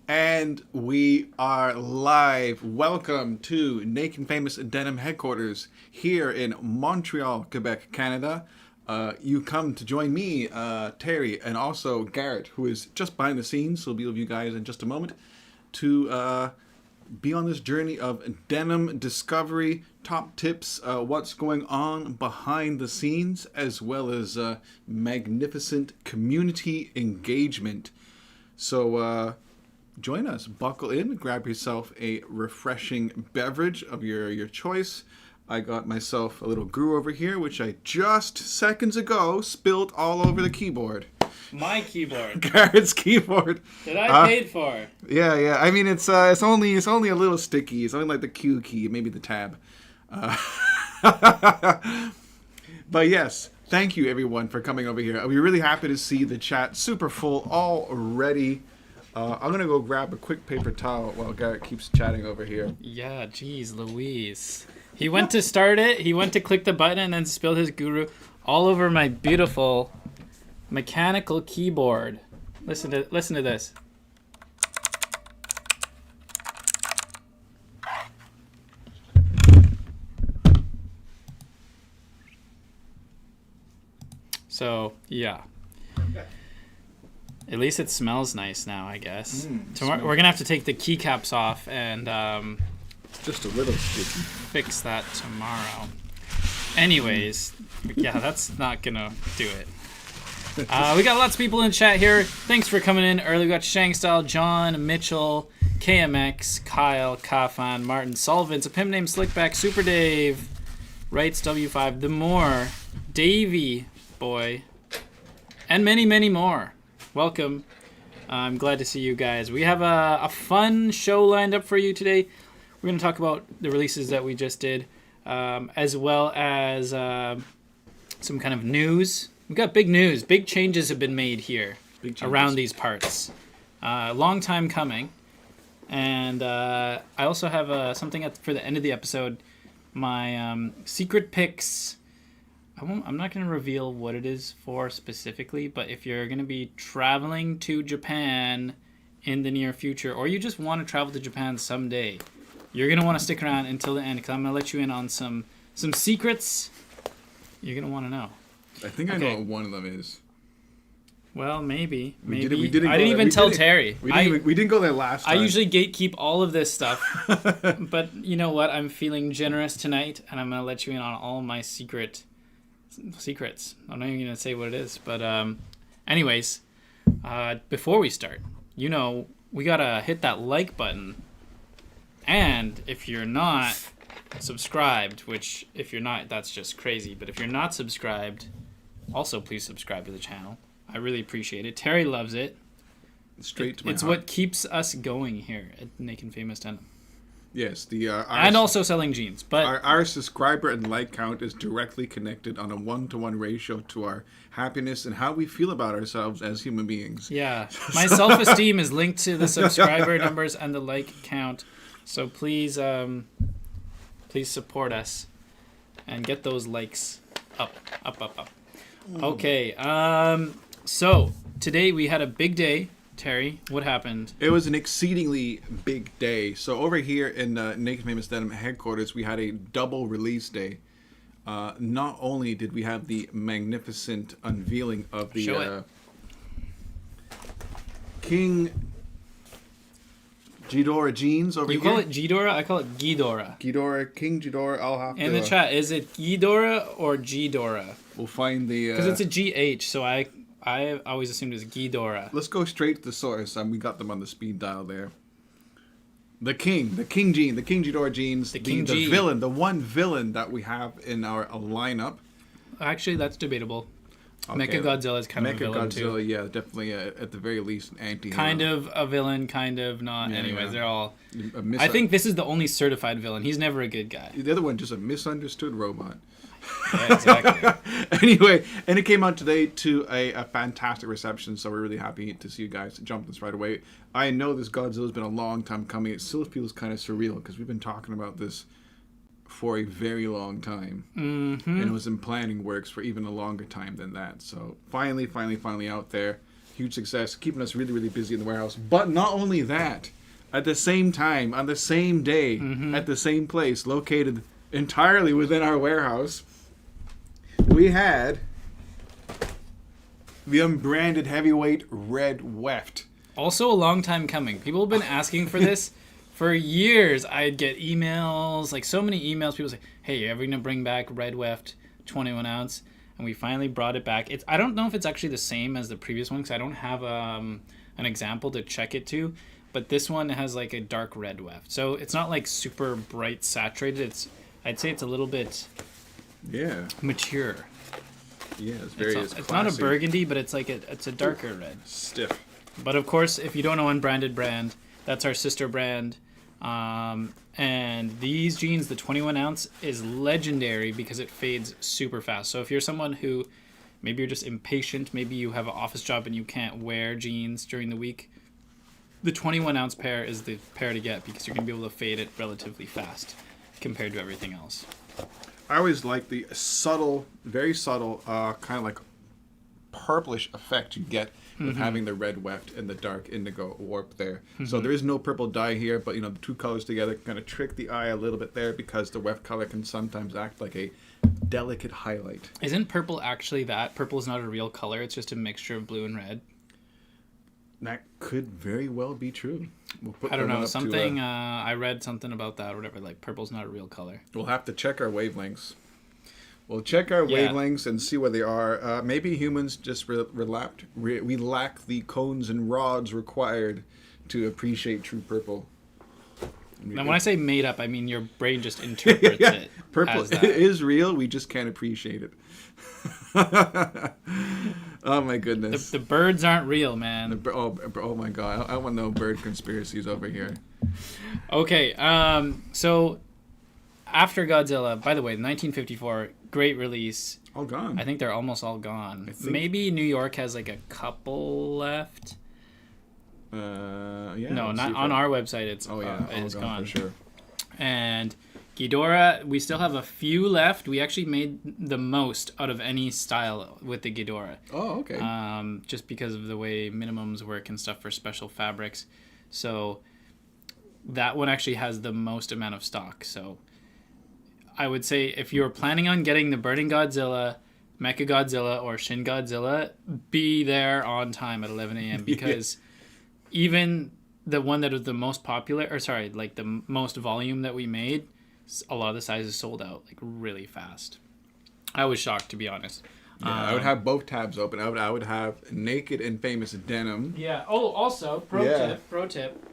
And we are live. Welcome to Naked Famous Denim headquarters here in Montreal, Quebec, Canada. You come to join me, Terry, and also Garrett, who is just behind the scenes. So we'll be with you guys in just a moment to be on this journey of denim discovery, top tips, what's going on behind the scenes, as well as magnificent community engagement. So join us, buckle in, grab yourself a refreshing beverage of your choice. I got myself a little brew over here, which I just seconds ago spilled all over the keyboard. My keyboard. Garrett's keyboard. That I paid for. Yeah. I mean, it's only a little sticky. It's only like the Q key, maybe the tab. But yes, thank you everyone for coming over here. We're really happy to see the chat super full already. I'm going to go grab a quick paper towel while Garrett keeps chatting over here. Yeah, geez, Louise. He went to start it, he went to click the button, and then spilled his guru all over my beautiful mechanical keyboard. Listen to this. So, yeah. At least it smells nice now, I guess. Tomorrow, we're going to have to take the keycaps off and Just a little sticky. fix that tomorrow. Anyways, yeah, that's not going to do it. We got lots of people in chat here. Thanks for coming in early. We got Shankstyle, John, Mitchell, KMX, Kyle, Kafan, Martin, Solvents, a pimp named Slickback, Super Dave, Wrights W5, The More, Davey Boy, and many, many more. Welcome. I'm glad to see you guys. We have a fun show lined up for you today. We're going to talk about the releases that we just did, as well as some kind of news. We've got big news. Big changes have been made here around these parts. Long time coming. And I also have something for the end of the episode. My secret picks. I'm not going to reveal what it is for specifically, but if you're going to be traveling to Japan in the near future, or you just want to travel to Japan someday, you're going to want to stick around until the end, because I'm going to let you in on some secrets you're going to want to know. I think I know what one of them is. Well, maybe. We didn't I didn't even tell Terry. We didn't go there last time. I usually gatekeep all of this stuff, but you know what? I'm feeling generous tonight, and I'm going to let you in on all my secrets. I'm not even going to say what it is, but anyways, before we start, we got to hit that like button, and if you're not subscribed, which if you're not, that's just crazy, but if you're not subscribed, also please subscribe to the channel. I really appreciate it. Terry loves it. Straight to my It's heart. what keeps us going here at Naked Famous Denim. Yes, And also selling jeans, but our subscriber and like count is directly connected on a 1-to-1 ratio to our happiness and how we feel about ourselves as human beings. yeah, my self-esteem is linked to the subscriber numbers and the like count. So please support us and get those likes up. Okay, so today we had a big day. Terry, what happened? It was an exceedingly big day. So over here in Naked Famous Denim headquarters, we had a double release day. Not only did we have the magnificent unveiling of the King Ghidorah jeans over here. You call it Ghidorah? I call it Ghidorah. King Ghidorah. I'll have to... In the chat, is it Ghidorah or Ghidorah? We'll find the... Because it's a GH, so I always assumed it was Ghidorah. Let's go straight to the source. We got them on the speed dial there. The King Ghidorah jeans, the villain, the one villain that we have in our lineup. Actually, that's debatable. Okay. Mechagodzilla is kind of a villain too. Mechagodzilla, yeah, definitely at the very least an anti-hero. Kind of a villain, kind of not. Yeah, Anyways, yeah. they're all... I think this is the only certified villain. He's never a good guy. The other one just a misunderstood robot. Yeah, exactly. Anyway, and it came out today to a fantastic reception, so we're really happy to see you guys jump this right away. I know this Godzilla's been a long time coming. It still feels kind of surreal because we've been talking about this for a very long time. Mm-hmm. And it was in planning works for even a longer time than that. So finally out there. huge success, keeping us really, really busy in the warehouse. But not only that, at the same time, on the same day, at the same place, located entirely within our warehouse, we had the unbranded heavyweight red weft. Also a long time coming. People have been asking for this for years. I'd get emails, like so many emails. People say, hey, are we going to bring back red weft 21 ounce? And we finally brought it back. I don't know if it's actually the same as the previous one because I don't have an example to check it to. But this one has like a dark red weft. So it's not like super bright saturated. I'd say it's a little bit mature. Yeah, it's not a burgundy, but it's like it's a darker red. Stiff. But of course, if you don't know Unbranded brand, that's our sister brand. And these jeans, the 21 ounce, is legendary because it fades super fast. So if you're someone who maybe you're just impatient, maybe you have an office job and you can't wear jeans during the week, the 21 ounce pair is the pair to get because you're going to be able to fade it relatively fast compared to everything else. I always like the subtle, very subtle, kind of like purplish effect you get with having the red weft and the dark indigo warp there. So there is no purple dye here, but the two colors together kind of trick the eye a little bit there because the weft color can sometimes act like a delicate highlight. Isn't purple actually that? Purple is not a real color. It's just a mixture of blue and red. That could very well be true. I don't know. Something I read something about that or whatever. Like purple's not a real color. We'll have to check our wavelengths. We'll check our wavelengths and see where they are. Maybe humans just we lack the cones and rods required to appreciate true purple. Now, when I say made up, I mean your brain just interprets it. Purple as that. It is real. We just can't appreciate it. Oh my goodness. The birds aren't real, man. Oh my god. I want no bird conspiracies over here. Okay. So after Godzilla, by the way, 1954, great release. All gone. I think they're almost all gone. Maybe New York has like a couple left. No, not on our website. It's it's gone for sure. And Ghidorah, we still have a few left. We actually made the most out of any style with the Ghidorah. Oh, okay. Just because of the way minimums work and stuff for special fabrics. So that one actually has the most amount of stock. So I would say if you're planning on getting the Burning Godzilla, Mecha Godzilla, or Shin Godzilla, be there on time at 11 a.m. because even the one that was the most popular, like the most volume that we made, a lot of the sizes sold out like really fast. I was shocked, to be honest. Yeah, I would have both tabs open. I would have Naked and Famous Denim. Yeah. Oh, also, pro tip.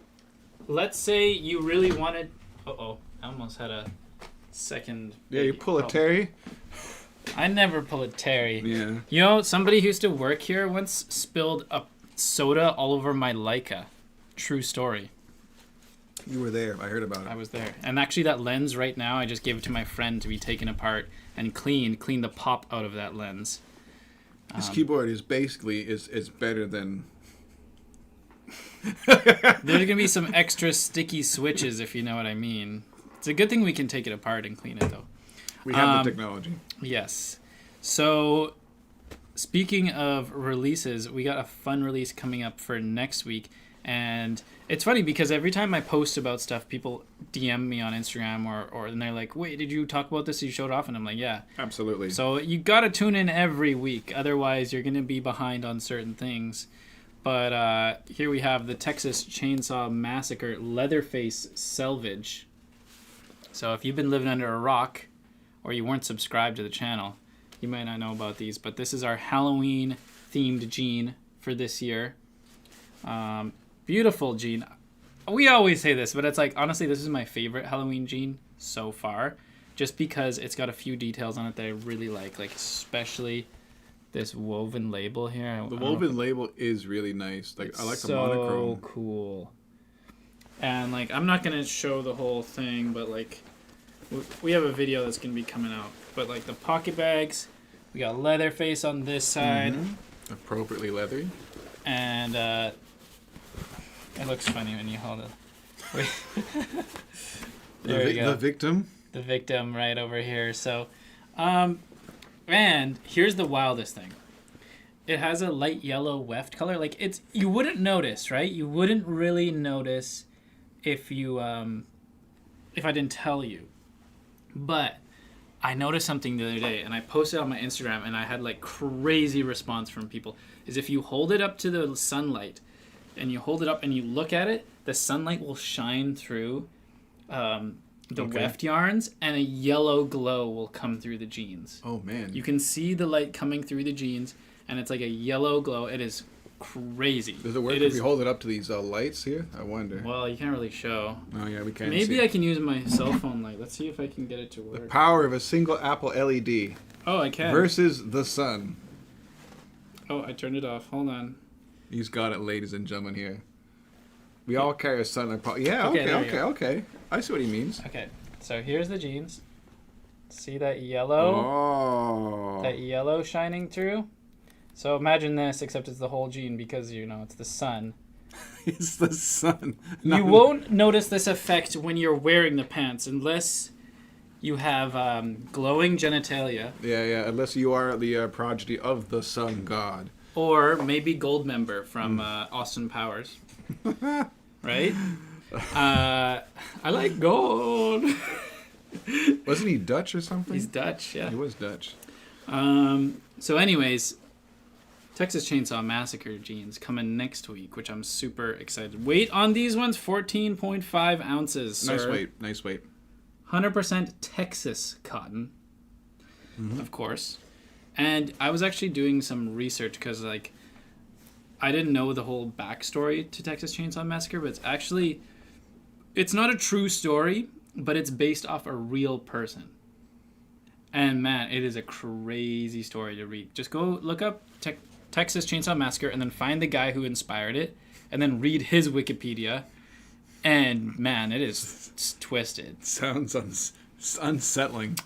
Let's say you really wanted... I almost had a second... Yeah, you pull a Terry. I never pull a Terry. Yeah. Somebody who used to work here once spilled a soda all over my Leica. True story. You were there. I heard about it. I was there. And actually that lens right now, I just gave it to my friend to be taken apart and clean the pop out of that lens. This keyboard is basically is better than... There's going to be some extra sticky switches, if you know what I mean. It's a good thing we can take it apart and clean it, though. We have the technology. Yes. So, speaking of releases, we got a fun release coming up for next week. And it's funny because every time I post about stuff, people DM me on Instagram or and they're like, wait, did you talk about this? You showed off? And I'm like, yeah. Absolutely. So you got to tune in every week. Otherwise, you're going to be behind on certain things. But here we have the Texas Chainsaw Massacre Leatherface Selvage. So if you've been living under a rock or you weren't subscribed to the channel, you might not know about these. But this is our Halloween-themed jean for this year. Beautiful jean. We always say this, but it's like, honestly, this is my favorite Halloween jean so far. Just because it's got a few details on it that I really like especially this woven label here. The woven label is really nice. Like, I like the So monochrome. cool. And like, I'm not gonna show the whole thing, but like, we have a video that's gonna be coming out. But like the pocket bags, we got Leatherface on this side. Appropriately leathery. And it looks funny when you hold it. Wait. There we go. The victim. The victim right over here. So, and here's the wildest thing. it has a light yellow weft color. Like it's you wouldn't notice, right? You wouldn't really notice if you if I didn't tell you. But I noticed something the other day, and I posted on my Instagram, and I had like crazy response from people. Is if you hold it up to the sunlight, and you hold it up and you look at it, the sunlight will shine through the weft yarns, and a yellow glow will come through the jeans. Oh man! You can see the light coming through the jeans, and it's like a yellow glow. It is crazy. Does it work if you hold it up to these lights here? I wonder. Well, you can't really show. Oh yeah, we can't. Maybe I can use my cell phone light. Let's see if I can get it to work. The power of a single Apple LED. Oh, I can. Versus the sun. Oh, I turned it off. Hold on. He's got it, ladies and gentlemen. Here, we all carry a sun. Yeah. Okay. I see what he means. Okay, so here's the jeans. See that yellow? Oh. That yellow shining through? So imagine this, except it's the whole jean because, it's the sun. It's the sun. You won't notice this effect when you're wearing the pants unless you have glowing genitalia. Yeah. Unless you are the progeny of the sun god. Or maybe Goldmember from Austin Powers. Right? I like gold. Wasn't he Dutch or something? He's Dutch, yeah. He was Dutch. So anyways, Texas Chainsaw Massacre jeans coming next week, which I'm super excited. Weight on these ones, 14.5 ounces, sir. Nice weight. 100% Texas cotton, of course. And I was actually doing some research because, I didn't know the whole backstory to Texas Chainsaw Massacre, but it's not a true story, but it's based off a real person. And man, it is a crazy story to read. Just go look up Texas Chainsaw Massacre and then find the guy who inspired it and then read his Wikipedia. And man, it is twisted. Sounds unsettling.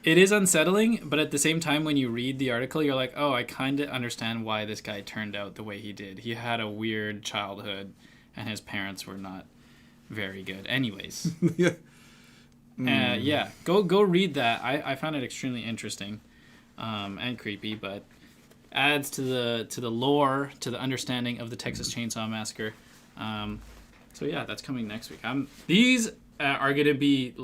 It is unsettling, but at the same time, when you read the article, you're like, oh, I kind of understand why this guy turned out the way he did. He had a weird childhood, and his parents were not very good. Anyways. Yeah. Go read that. I found it extremely interesting and creepy, but adds to the lore, to the understanding of the Texas Chainsaw Massacre. So yeah, that's coming next week. These are going to be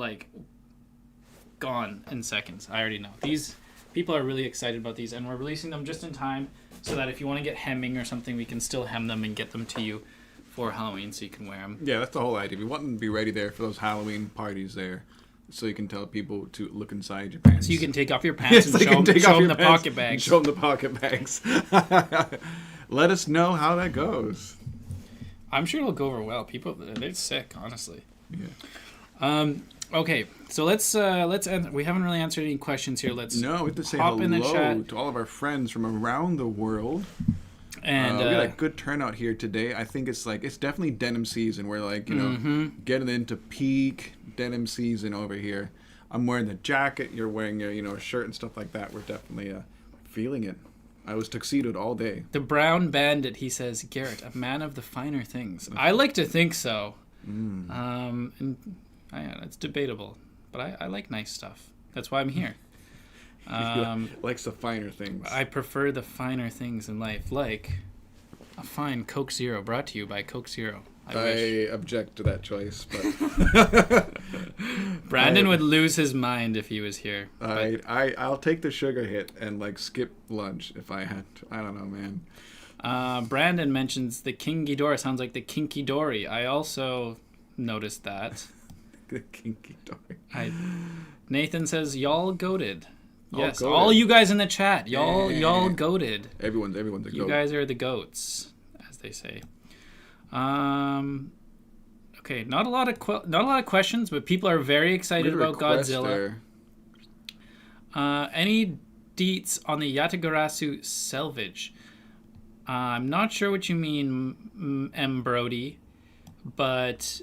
gone in seconds. I already know. These people are really excited about these, and we're releasing them just in time so that if you want to get hemming or something, we can still hem them and get them to you for Halloween so you can wear them. Yeah, that's the whole idea. We want them to be ready there for those Halloween parties there, so you can tell people to look inside your pants. So you can take off your pants and show them the pocket bags. Show them the pocket bags. Let us know how that goes. I'm sure it'll go over well. People, they're sick, honestly. Yeah. Okay, so let's end. We haven't really answered any questions here. We have to say hop hello in the chat to all of our friends from around the world. And we got a good turnout here today. I think it's definitely denim season. We're getting into peak denim season over here. I'm wearing the jacket. You're wearing a shirt and stuff like that. We're definitely feeling it. I was tuxedoed all day. The Brown Bandit, he says, Garrett, a man of the finer things. I like to think so. It's debatable, but I like nice stuff. That's why I'm here. Likes the finer things. I prefer the finer things in life, like a fine Coke Zero, brought to you by Coke Zero. I object to that choice, but Brandon would lose his mind if he was here. I'll take the sugar hit and skip lunch if I had to. I don't know, man. Brandon mentions the King Ghidorah sounds like the Kinky Dory. I also noticed that. The Kinky Dory. Nathan says, y'all goated. Yes, all you guys in the chat, y'all goated. Everyone's a goat. You guys are the goats, as they say. Okay, not a lot of questions, but people are very excited about Godzilla. Any deets on the Yatagarasu selvage? I'm not sure what you mean, M. Brody, but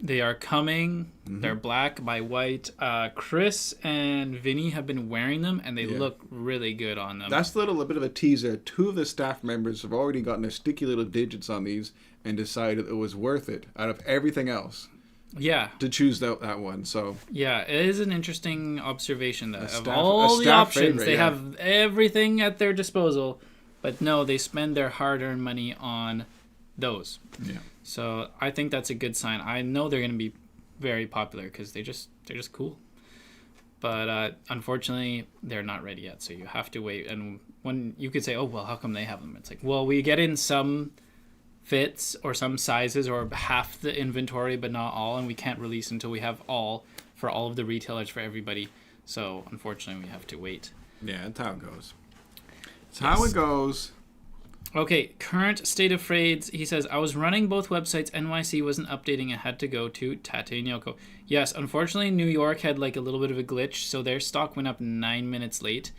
they are coming. Mm-hmm. They're black by white. Chris and Vinny have been wearing them, and they look really good on them. That's a bit of a teaser. 2 of the staff members have already gotten their sticky little digits on these and decided it was worth it out of everything else. Yeah. To choose that one. So yeah, it is an interesting observation that of all the options, they have everything at their disposal, But no, they spend their hard-earned money on those. Yeah. So I think that's a good sign. I know they're going to be very popular because they're just cool. But unfortunately, they're not ready yet. So you have to wait. And when you could say, oh, well, how come they have them? It's like, well, we get in some fits or some sizes or half the inventory, but not all. And we can't release until we have all for all of the retailers for everybody. So unfortunately, we have to wait. Yeah, that's how it goes. It's how it goes. Okay, current state of trades. He says, I was running both websites. NYC wasn't updating. I had to go to Tate and Yoko. Yes, unfortunately, New York had like a little bit of a glitch, so their stock went up 9 minutes late.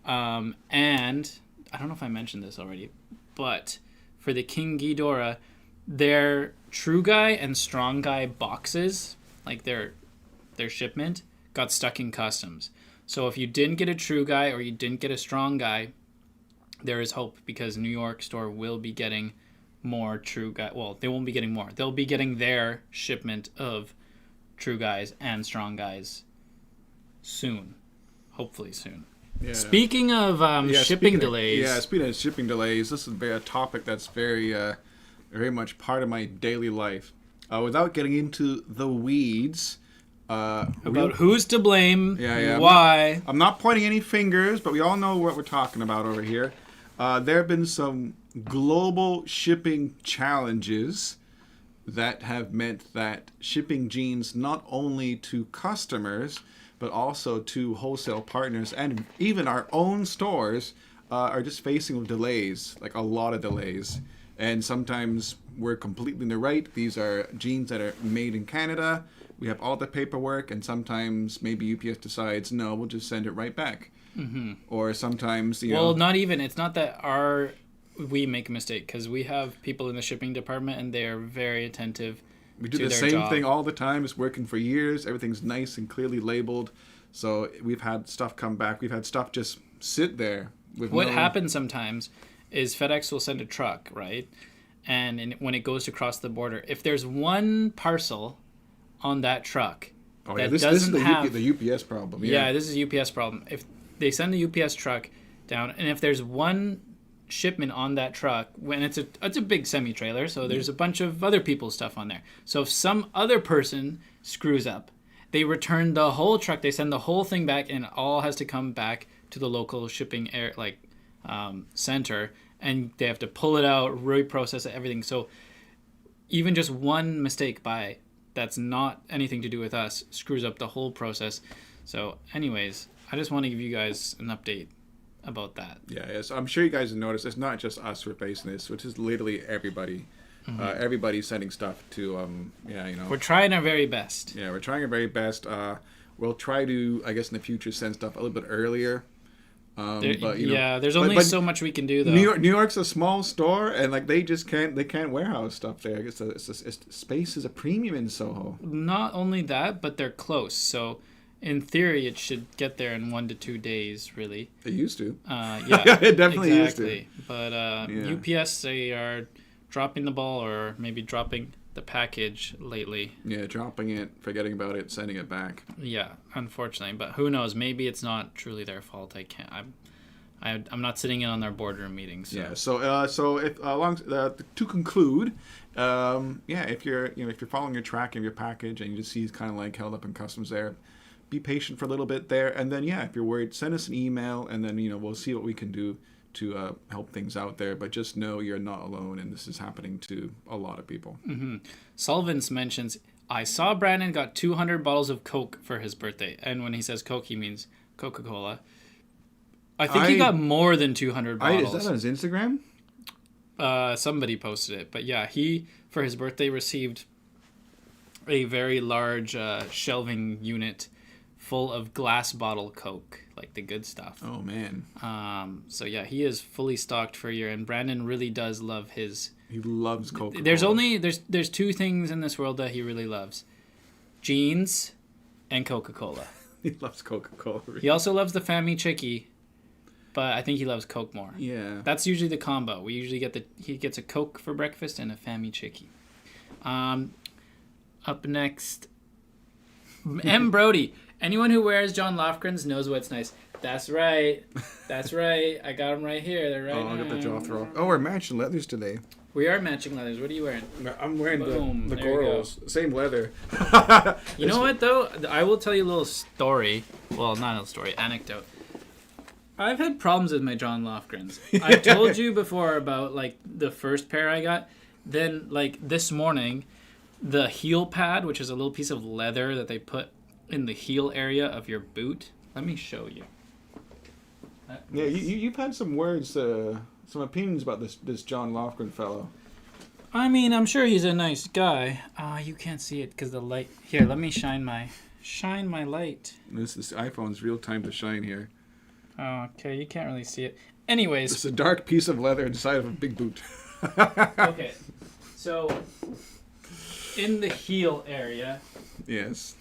And I don't know if I mentioned this already, but for the King Ghidorah, their True Guy and Strong Guy boxes, like their shipment, got stuck in customs. So if you didn't get a True Guy or you didn't get a Strong Guy, there is hope because New York store will be getting more True Guy. Well, they won't be getting more. They'll be getting their shipment of True Guys and Strong Guys soon. Hopefully soon. Yeah. Speaking of shipping delays. Speaking of shipping delays, this is a topic that's very much part of my daily life. Without getting into the weeds. About who's to blame, yeah. why. I'm not pointing any fingers, but we all know what we're talking about over here. There have been some global shipping challenges that have meant that shipping jeans not only to customers, but also to wholesale partners and even our own stores are just facing delays, like a lot of delays. And sometimes we're completely in the right. These are jeans that are made in Canada. We have all the paperwork, and sometimes maybe UPS decides, no, we'll just send it right back. Mm-hmm. Or sometimes, Well, not even. It's not that we make a mistake, because we have people in the shipping department, and they are very attentive. We do the same thing all the time. It's working for years. Everything's nice and clearly labeled. So we've had stuff come back. We've had stuff just sit there. What happens sometimes is FedEx will send a truck, right? And when it goes across the border, if there's one parcel on that truck this is the UPS problem. Yeah, this is a UPS problem. If they send the UPS truck down, and if there's one shipment on that truck, when it's a big semi-trailer, so there's a bunch of other people's stuff on there. So if some other person screws up, they return the whole truck, they send the whole thing back, and it all has to come back to the local shipping center, and they have to pull it out, reprocess it, everything. So even just one mistake that's not anything to do with us screws up the whole process. So anyways, I just want to give you guys an update about that. Yeah, yes. I'm sure you guys have noticed it's not just us who are facing this, which is literally everybody. Mm-hmm. Everybody's sending stuff to, We're trying our very best. Yeah, we're trying our very best. We'll try to, I guess, in the future, send stuff a little bit earlier. There's only so much we can do, though. New York's a small store, and they can't warehouse stuff there. Space is a premium in Soho. Not only that, but they're close. So, in theory, it should get there in 1 to 2 days. Really, it used to. It definitely used to. But UPS, they are dropping the ball, or maybe dropping the package lately. Yeah, dropping it, forgetting about it, sending it back. Yeah, unfortunately, but who knows? Maybe it's not truly their fault. I'm not sitting in on their boardroom meetings. So. Yeah. So if to conclude, if you're following your track of your package and you just see it's kind of like held up in customs there, be patient for a little bit there, and then if you're worried, send us an email, and then we'll see what we can do to help things out there. But just know you're not alone, and this is happening to a lot of people. Mm-hmm. Solvents mentions, I saw Brandon got 200 bottles of Coke for his birthday. And when he says Coke, he means Coca-Cola. I think he got more than 200 bottles. Is that on his Instagram? Somebody posted it. But yeah, he, for his birthday, received a very large shelving unit full of glass bottle Coke, like the good stuff. Oh, man. So yeah, he is fully stocked for a year, and Brandon really does love his... He loves Coca-Cola. There's two things in this world that he really loves. Jeans and Coca-Cola. He loves Coca-Cola. Really. He also loves the Fammy Chicky, but I think he loves Coke more. Yeah. That's usually the combo. We usually he gets a Coke for breakfast and a Fammy Chicky. Up next... M. Brody. Anyone who wears John Lofgren's knows what's nice. That's right. That's right. I got them right here. They're right I now. got the jaw throw. Oh, we're matching leathers today. We are matching leathers. What are you wearing? I'm wearing Boom. the There you go. Gorals. Same leather. You know what, though? I will tell you a little story. Well, not a little story. Anecdote. I've had problems with my John Lofgrens. I've told you before about, like, the first pair I got. Then, like, this morning, the heel pad, which is a little piece of leather that they put in the heel area of your boot. Let me show you. Yeah, you've had some words, some opinions about this John Lofgren fellow. I mean, I'm sure he's a nice guy. You can't see it because the light. Here, let me shine my light. This iPhone's real time to shine here. Oh, okay, you can't really see it. Anyways. It's a dark piece of leather inside of a big boot. Okay, so in the heel area. Yes.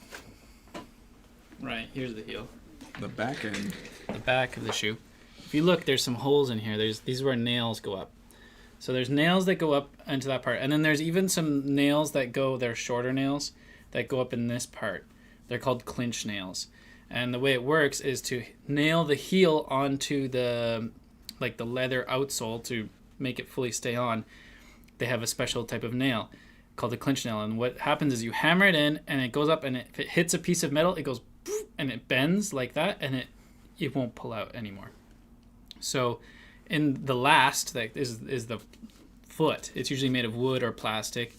Right, here's the heel. The back end. The back of the shoe. If you look, there's some holes in here. These are where nails go up. So there's nails that go up into that part. And then there's even some nails that they're shorter nails, that go up in this part. They're called clinch nails. And the way it works is to nail the heel onto the leather outsole to make it fully stay on. They have a special type of nail called a clinch nail. And what happens is you hammer it in and it goes up, and if it hits a piece of metal, it goes poof, and it bends like that, and it won't pull out anymore. So in the last, that is the foot. It's usually made of wood or plastic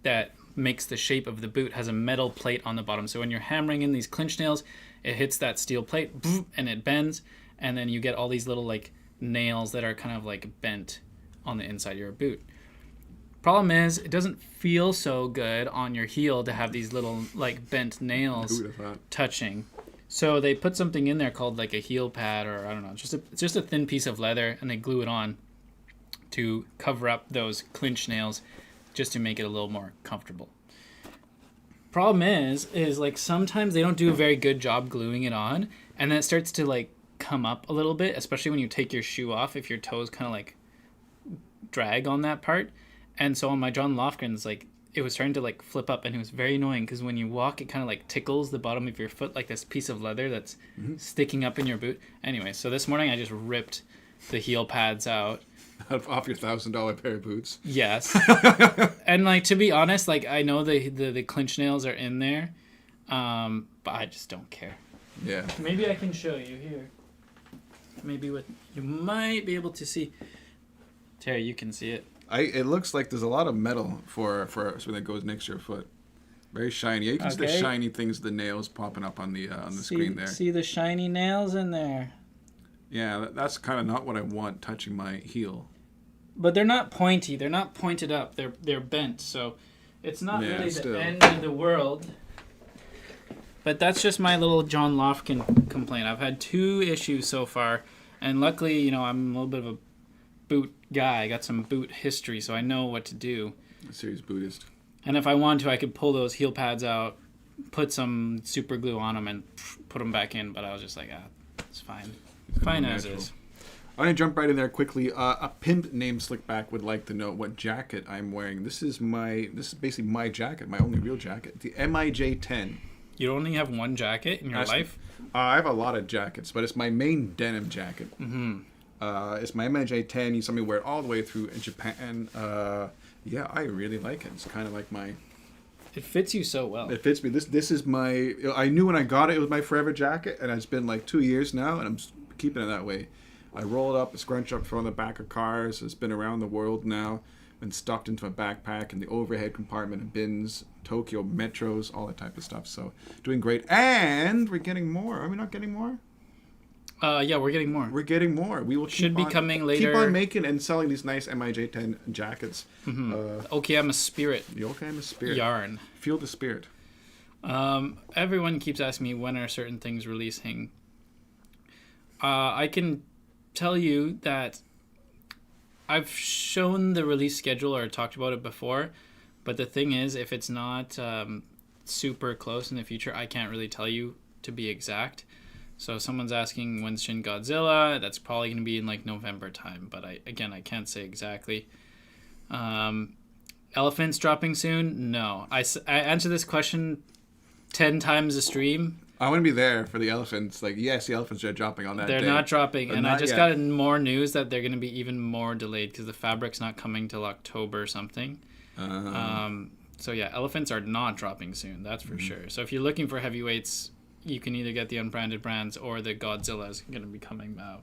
that makes the shape of the boot, has a metal plate on the bottom. So when you're hammering in these clinch nails, it hits that steel plate and it bends, and then you get all these little like nails that are kind of like bent on the inside of your boot. Problem is, it doesn't feel so good on your heel to have these little like bent nails touching. So they put something in there called like a heel pad, or I don't know, it's just a thin piece of leather, and they glue it on to cover up those clinch nails just to make it a little more comfortable. Problem is like sometimes they don't do a very good job gluing it on, and then it starts to like come up a little bit, especially when you take your shoe off, if your toes kind of like drag on that part. And so on my John Lofgren's, like, it was starting to like flip up, and it was very annoying because when you walk, it kind of like tickles the bottom of your foot, like this piece of leather that's sticking up in your boot. Anyway, so this morning I just ripped the heel pads out. Off your $1,000 pair of boots. Yes. And like, to be honest, like, I know the clinch nails are in there, but I just don't care. Yeah. Maybe I can show you here. Maybe you might be able to see. Terry, you can see it. It looks like there's a lot of metal for something that goes next to your foot. Very shiny. Yeah, you can see the shiny things, the nails popping up on the screen there. See the shiny nails in there. Yeah, that's kind of not what I want touching my heel. But they're not pointy. They're not pointed up. They're bent. So it's not really still the end of the world. But that's just my little John Lofgren complaint. I've had 2 issues so far, and luckily, you know, I'm a little bit of a boot guy. I got some boot history, so I know what to do. A serious Buddhist. And if I wanted to, I could pull those heel pads out, put some super glue on them, and put them back in. But I was just like, it's fine. Fine as is. I'm going to jump right in there quickly. A pimp named Slickback would like to know what jacket I'm wearing. This is basically my jacket, my only real jacket. The MIJ10. You only have one jacket in your life? I have a lot of jackets, but it's my main denim jacket. Mm-hmm. It's my MIJ10. You saw me wear it all the way through in Japan. Yeah, I really like it. It's kind of like my... It fits you so well. It fits me. This is my... I knew when I got it, it was my forever jacket, and it's been like 2 years now, and I'm keeping it that way. I roll it up, scrunch up from the back of cars. It's been around the world now. Been stuffed into a backpack in the overhead compartment of bins, Tokyo metros, all that type of stuff. So doing great. And we're getting more. Are we not getting more? Yeah, we're getting more. We're getting more. We will should be coming later. Keep on making and selling these nice MIJ10 jackets. Mm-hmm. Okay, I'm a spirit. The Okay, I'm a spirit. Yarn. Feel the spirit. Everyone keeps asking me when are certain things releasing. I can tell you that I've shown the release schedule or talked about it before, but the thing is, if it's not super close in the future, I can't really tell you to be exact. So if someone's asking when's Shin Godzilla, that's probably going to be in like November time, but I can't say exactly. Elephants dropping soon? No. I answered this question 10 times the stream. I want to be there for the elephants. Like, yes, the elephants are dropping on that They're day. not dropping. But And not I just yet. got more news that they're going to be even more delayed because the fabric's not coming till October or something. So yeah, elephants are not dropping soon. That's for sure. So if you're looking for heavyweights, you can either get the unbranded brands or the Godzilla's going to be coming out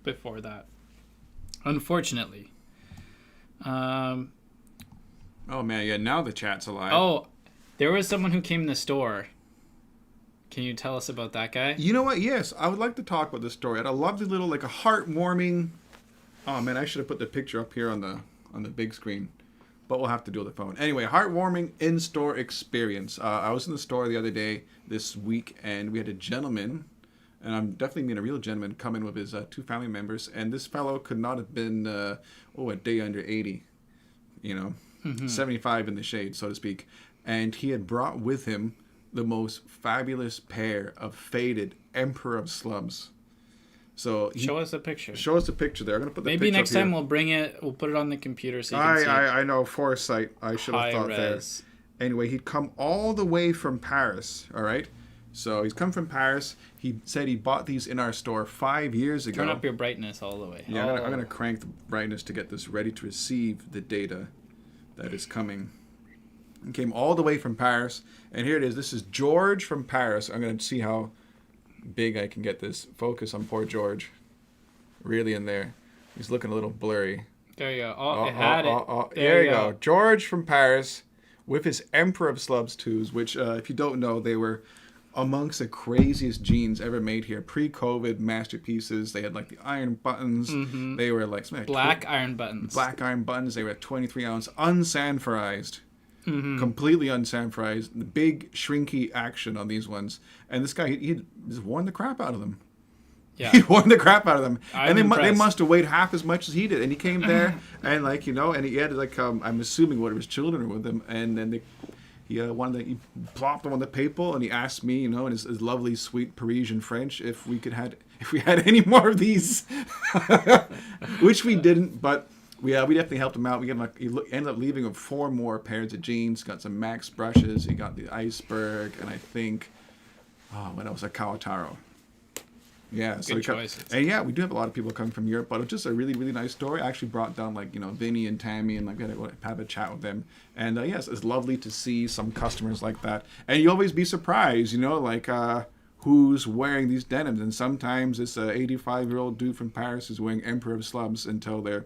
before that. Unfortunately. Oh, man, yeah, now the chat's alive. Oh, there was someone who came in the store. Can you tell us about that guy? You know what? Yes, I would like to talk about this story. I had a lovely little, like a heartwarming... Oh, man, I should have put the picture up here on the big screen. But we'll have to do it on the phone. Anyway, heartwarming in-store experience. I was in the store the other day, this week, and we had a gentleman, and I'm definitely mean a real gentleman, come in with his 2 family members, and this fellow could not have been, a day under 80, 75 in the shade, so to speak. And he had brought with him the most fabulous pair of faded Emperor of Slubs. So show us a picture. Show us a picture there. I'm gonna put the Maybe picture next up here. time we'll bring it. We'll put it on the computer so you can see it. I know, foresight. I should have thought res. there. Anyway, he'd come all the way from Paris. All right, so he's come from Paris. He said he bought these in our store 5 years ago. Turn up your brightness all the way. Yeah, I'm gonna crank the brightness to get this ready to receive the data that is coming. He came all the way from Paris, and here it is. This is George from Paris. I'm gonna see how big I can get this. Focus on poor George. Really in there. He's looking a little blurry. There you go. Oh, it had it. There you go. George from Paris with his Emperor of Slubs 2s, which, if you don't know, they were amongst the craziest jeans ever made here. Pre-COVID masterpieces. They had like the iron buttons. They were like black iron buttons. Black iron buttons. They were at 23 ounce, unsanforized. Completely unsanforized. The big shrinky action on these ones. And this guy, he just worn the crap out of them. Yeah. He worn the crap out of them. I'm and they impressed. must have weighed half as much as he did. And he came there and and he had I'm assuming one of his children were with him. And then he plopped them on the table and he asked me, in his lovely, sweet Parisian French, if we had any more of these, which we didn't, but we definitely helped him out. He ended up leaving with 4 more pairs of jeans. Got some Max brushes. He got the Iceberg, and I think, what else? A Kawataro. Yeah, so Good choices. And yeah, we do have a lot of people coming from Europe, but it's just a really, really nice story. I actually brought down Vinny and Tammy, and we had to have a chat with them. And yes, it's lovely to see some customers like that. And you always be surprised, who's wearing these denims. And sometimes it's an 85-year-old dude from Paris who's wearing Emperor of Slubs until they're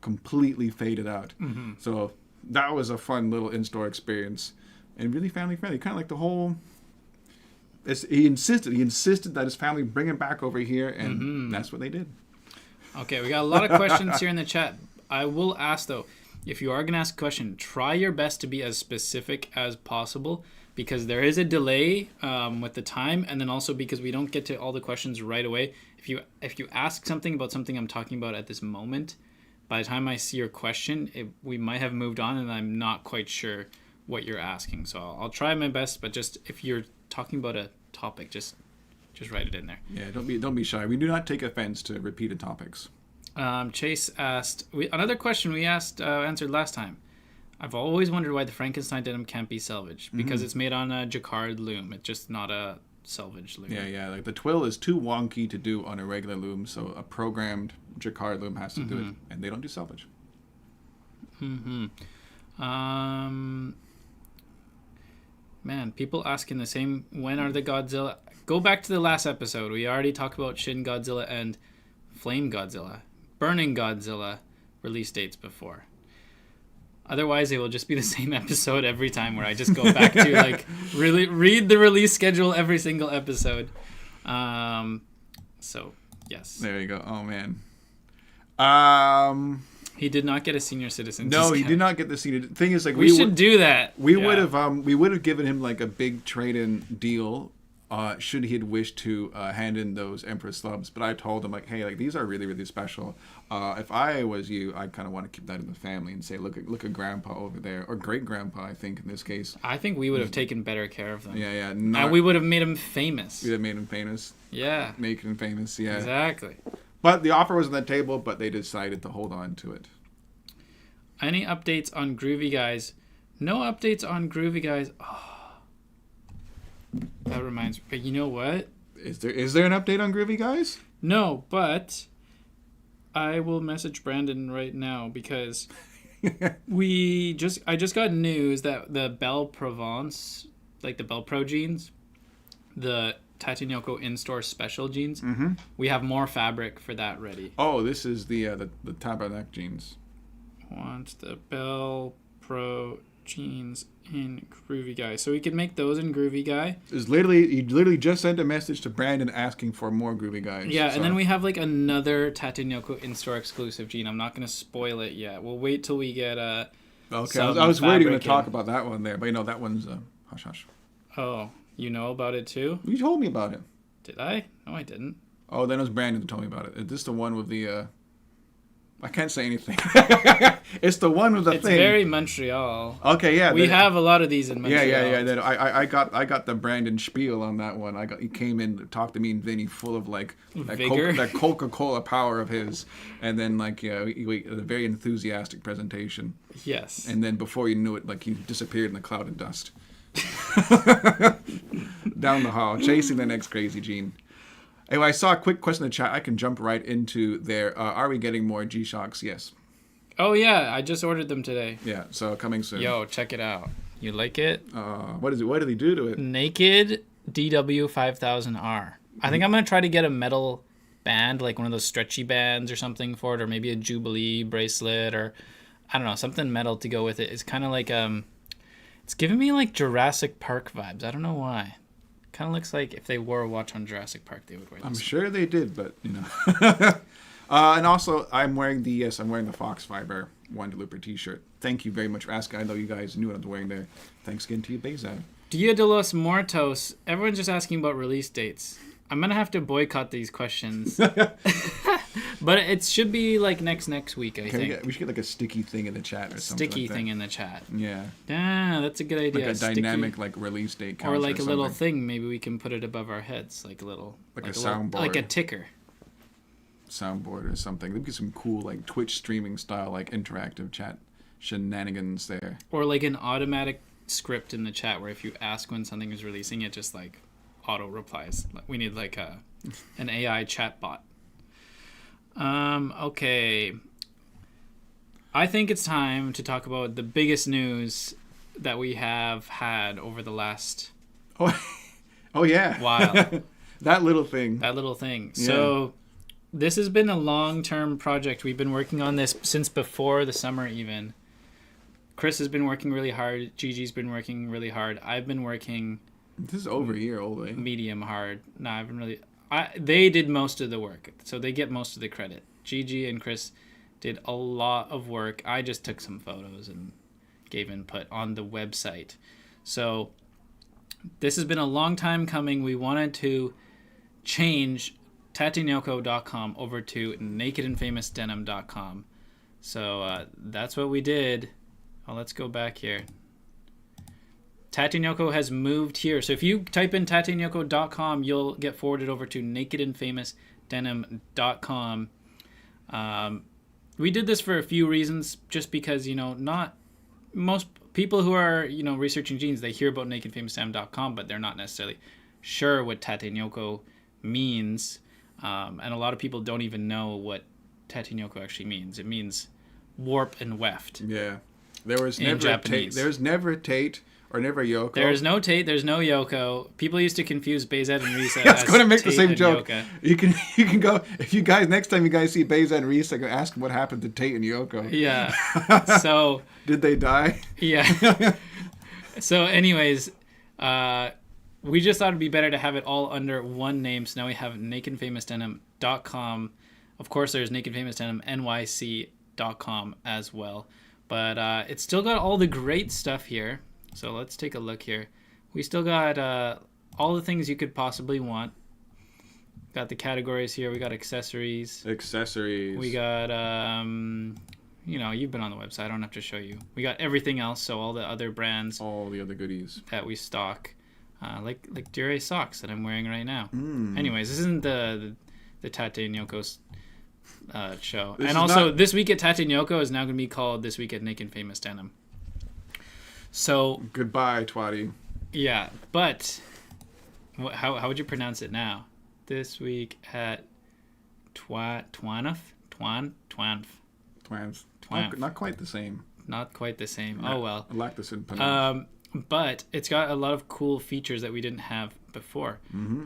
completely faded out. So that was a fun little in-store experience and really family friendly. Kind of like the whole. He insisted that his family bring him back over here, and that's what they did. Okay, we got a lot of questions here in the chat. I will ask though, if you are going to ask a question, try your best to be as specific as possible, because there is a delay with the time, and then also because we don't get to all the questions right away. If you ask something about something I'm talking about at this moment, by the time I see your question, we might have moved on, and I'm not quite sure what you're asking. So I'll try my best, but just if you're talking about a topic, just write it in there. Yeah, don't be shy. We do not take offense to repeated topics. Chase asked another question we answered last time. I've always wondered why the Frankenstein denim can't be salvaged, because it's made on a jacquard loom. It's just not a salvage loom. Yeah. Like the twill is too wonky to do on a regular loom, so a programmed jacquard loom has to do it, and they don't do salvage. Man, people asking the same, when are the Godzilla? Go back to the last episode. We already talked about Shin Godzilla and Flame Godzilla, Burning Godzilla release dates before. Otherwise, it will just be the same episode every time where I just go back to really read the release schedule every single episode. So, yes. There you go. Oh, man. He did not get a senior citizen No, discount. he did not get the senior. Thing is, we should do that. We would have given him like a big trade-in deal, should he had wished to hand in those Emperor Slubs. But I told him hey, these are really, really special. If I was you, I'd kind of want to keep that in the family and say, look at Grandpa over there, or Great Grandpa, I think in this case. I think we would have taken better care of them. Yeah. And we would have made him famous. We'd have made him famous. Yeah. Make him famous. Yeah. Exactly. But the offer was on the table, but they decided to hold on to it. Any updates on Groovy Guys? No updates on Groovy Guys. Oh. That reminds me. But you know what? Is there an update on Groovy Guys? No, but I will message Brandon right now because I just got news that the Belle Provence, like the Belle Pro jeans, the Tatinioko in-store special jeans, we have more fabric for that ready. Oh, this is the Tabernacle jeans. Want the Belle Pro jeans in Groovy Guy. So we can make those in Groovy Guy. You literally just sent a message to Brandon asking for more Groovy Guys. Yeah, so. And then we have like another Tatinioko in-store exclusive jean. I'm not going to spoil it yet. We'll wait till we get Okay, I was worried you were going to talk about that one there, but that one's hush hush. Oh, you know about it too? You told me about it. Did I? No, I didn't. Oh, then it was Brandon who told me about it. Is this the one with the I can't say anything. It's the one with the thing. It's very Montreal. Okay, yeah. We have a lot of these in Montreal. Yeah. Then I got the Brandon spiel on that one. He came in, talked to me, and Vinny, full of like that Coca-Cola power of his, and then a very enthusiastic presentation. Yes. And then before you knew it, like he disappeared in the cloud of dust. Down the hall, chasing the next crazy gene. Anyway, I saw a quick question in the chat. I can jump right into there. Are we getting more G-Shocks? Yes. Oh, yeah. I just ordered them today. Yeah, so coming soon. Yo, check it out. You like it? What is it? What did he do to it? Naked DW5000R. I think I'm going to try to get a metal band, like one of those stretchy bands or something for it, or maybe a Jubilee bracelet, or I don't know, something metal to go with it. It's kind of like, it's giving me like Jurassic Park vibes. I don't know why. Kind of looks like if they wore a watch on Jurassic Park, they would wear this. I'm sure they did, but and also, I'm wearing the Fox Fiber Guadalupe t-shirt. Thank you very much for asking. I know you guys knew what I was wearing there. Thanks again to you, Bezad. Dia de los Muertos. Everyone's just asking about release dates. I'm going to have to boycott these questions. But it should be like next week, I think. We should get like a sticky thing in the chat or something. Sticky thing in the chat. Yeah. Yeah, that's a good idea. Like a dynamic like release date counter. Or like a little thing. Maybe we can put it above our heads. Like a little... Like a soundboard. Like a ticker. Soundboard or something. There'd be some cool like Twitch streaming style like interactive chat shenanigans there. Or like an automatic script in the chat where if you ask when something is releasing, it just like auto replies. We need like an AI chat bot. Okay. I think it's time to talk about the biggest news that we have had over the last oh yeah. while. That little thing. Yeah. So this has been a long-term project. We've been working on this since before the summer even. Chris has been working really hard. Gigi's been working really hard. I've been working... This is over a year old, eh? Medium hard. No, I haven't really... They did most of the work, so they get most of the credit. Gigi and Chris did a lot of work. I just took some photos and gave input on the website. So this has been a long time coming. We wanted to change Tatinioko.com over to nakedandfamousdenim.com. So that's what we did. Oh, let's go back here. Tatinioko has moved here. So if you type in tatinioko.com, you'll get forwarded over to nakedandfamousdenim.com. We did this for a few reasons, just because, not most people who are, researching jeans, they hear about nakedfamousdenim.com, but they're not necessarily sure what Tatinioko means. And a lot of people don't even know what Tatinioko actually means. It means warp and weft. Yeah. There was never a Tate. There was never a Tate. Or never Yoko. There's no Tate. There's no Yoko. People used to confuse Bezad and Risa. I was going to make the same joke. Yoka. You can go if you guys next time you guys see Bezad and Risa, go ask them what happened to Tate and Yoko. Yeah. So did they die? Yeah. So, anyways, we just thought it'd be better to have it all under one name. So now we have nakedfamousdenim.com. Of course, there's nakedfamousdenimnyc.com as well. But it's still got all the great stuff here. So let's take a look here. We still got all the things you could possibly want. Got the categories here. We got accessories. We got, you've been on the website. I don't have to show you. We got everything else. So all the other brands. All the other goodies. That we stock. Like Dure socks that I'm wearing right now. Anyways, this isn't the Tatinioko show. And also, This Week at Tatinioko is now going to be called This Week at Naked Famous Denim. So goodbye, Twatty. Yeah, but How would you pronounce it now? This week at Twanf. Twans. Not quite the same. Not quite the same. Yeah, Oh well. I like this in Panache. But it's got a lot of cool features that we didn't have before.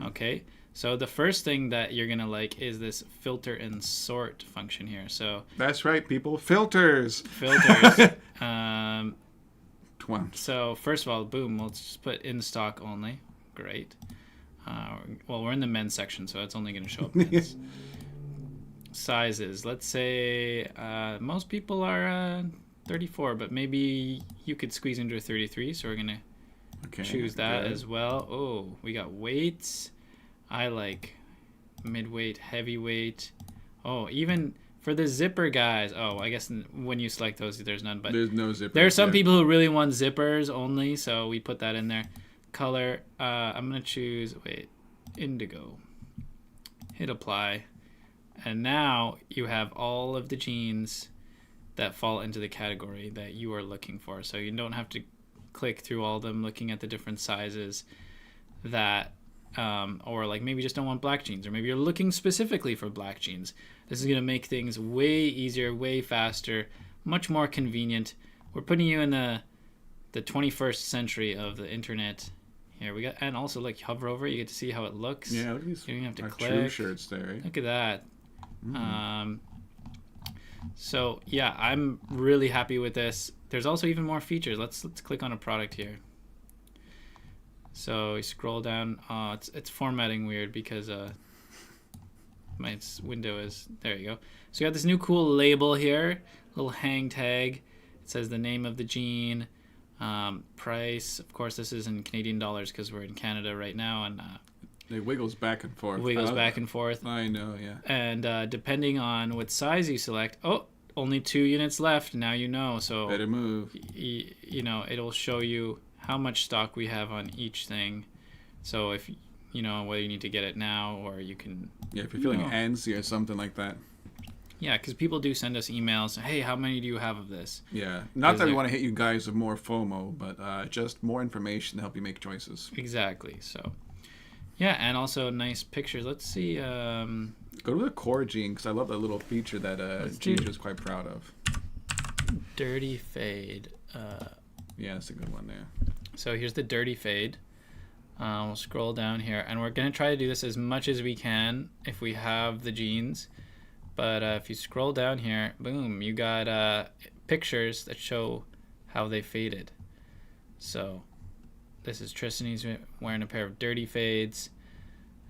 Okay. So the first thing that you're gonna like is this filter and sort function here. So That's right, people. Filters. Twans. So first of all, boom. Let's just put in stock only. Great. Well, we're in the men's section, so it's only gonna show up men's. Sizes. Let's say most people are 34, but maybe you could squeeze into a 33. So we're gonna choose that as well. Oh, we got weights. I like midweight, heavyweight. Oh, even for the zipper guys. Oh, I guess when you select those, there's none. But there's no zipper. There are some people who really want zippers only, so we put that in there. Color. I'm gonna choose indigo. Hit apply, and now you have all of the jeans that fall into the category that you are looking for. So you don't have to click through all of them, looking at the different sizes that. Or like maybe you just don't want black jeans, or maybe you're looking specifically for black jeans. This is going to make things way easier, way faster, much more convenient. We're putting you in the 21st century of the internet. Here we got, and also like hover over, you get to see how it looks. Yeah, look at these. You don't have to click. True shirts there. Right? Look at that. So yeah, I'm really happy with this. There's also even more features. Let's click on a product here. So you scroll down. It's formatting weird because my window is there. You go. So you got this new cool label here, little hang tag. It says the name of the jean, price. Of course, this is in Canadian dollars because we're in Canada right now, and it wiggles back and forth. Back and forth. I know, yeah. And depending on what size you select, only 2 units left. Now you know. So better move. You know, it'll show you how much stock we have on each thing. So if you know whether you need to get it now or you can. Yeah, if you're feeling antsy or something like that. Yeah, because people do send us emails. Hey, how many do you have of this? Yeah, not that we want to hit you guys with more FOMO, but just more information to help you make choices. Exactly. So, yeah, and also nice pictures. Let's see. Go to the core jean because I love that little feature that Ginger is quite proud of. Dirty fade. Yeah, that's a good one there. So here's the dirty fade. We'll scroll down here, and we're going to try to do this as much as we can if we have the jeans. But if you scroll down here, boom, you got pictures that show how they faded. So this is Tristan. He's wearing a pair of dirty fades.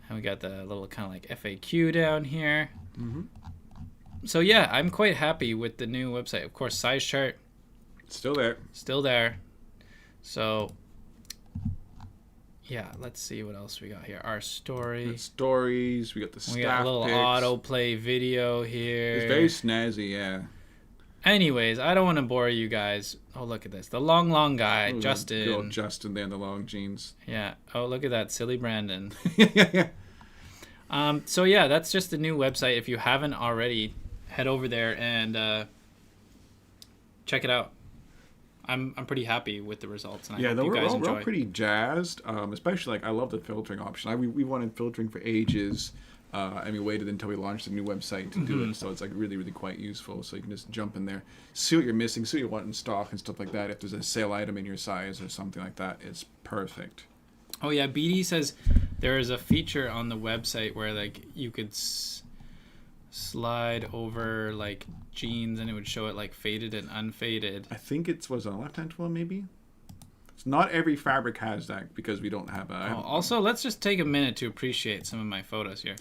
And we got the little kind of like FAQ down here. So yeah, I'm quite happy with the new website. Of course, size chart. Still there. Still there. So, yeah, let's see what else we got here. Our story. The stories. We got the staff. We got a little autoplay video here. It's very snazzy, yeah. Anyways, I don't want to bore you guys. Oh, look at this. The long guy, Justin. Good old Justin there in the long jeans. Yeah. Oh, look at that. Silly Brandon. Yeah. So, yeah, that's just the new website. If you haven't already, head over there and check it out. I'm pretty happy with the results, and I hope you guys enjoy. We're all pretty jazzed, especially, I love the filtering option. We wanted filtering for ages, and we waited until we launched the new website to do it, so it's, really, really quite useful. So you can just jump in there, see what you're missing, see what you want in stock and stuff like that. If there's a sale item in your size or something like that, it's perfect. Oh, yeah, BD says there is a feature on the website where, you could slide over, jeans, and it would show it faded and unfaded. I think it was on the left-hand one, maybe. It's not every fabric has that because we don't have a. Also, let's just take a minute to appreciate some of my photos here.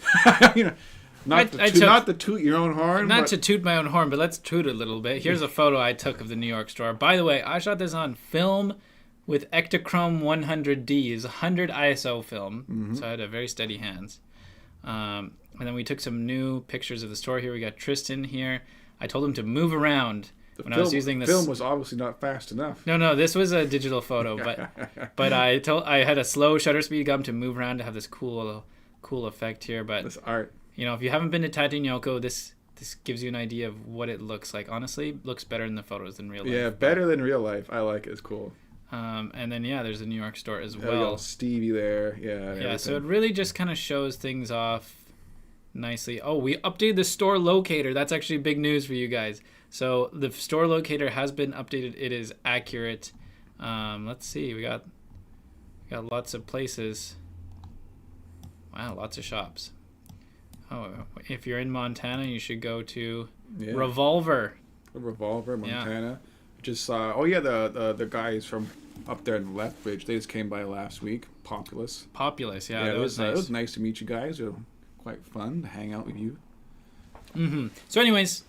Not to toot your own horn. Not to toot my own horn, but let's toot a little bit. Here's a photo I took of the New York store. By the way, I shot this on film with Ektachrome 100D. It's 100 ISO film, so I had a very steady hands. And then we took some new pictures of the store here. We got Tristan here. I told him to move around I was using this. Film was obviously not fast enough. No, this was a digital photo, but I had a slow shutter speed, got him to move around to have this cool effect here. But this art, if you haven't been to Tatinyoko, this gives you an idea of what it looks like. Honestly, it looks better in the photos than real life. Yeah, better than real life. I like it. It's cool. And then there's a New York store as We got well. Stevie there. Yeah. And Yeah, so it everything. really just kind of shows things off nicely. Oh, we updated the store locator. That's actually big news for you guys. So the store locator has been updated. It is accurate. Let's see. We got lots of places. Wow, lots of shops. Oh, if you're in Montana, you should go to Revolver. Revolver, Montana. Just saw. The guys from up there in Lethbridge. They just came by last week. Populous. Yeah, that was nice. It was nice to meet you guys. It was quite fun to hang out with you. So, anyways,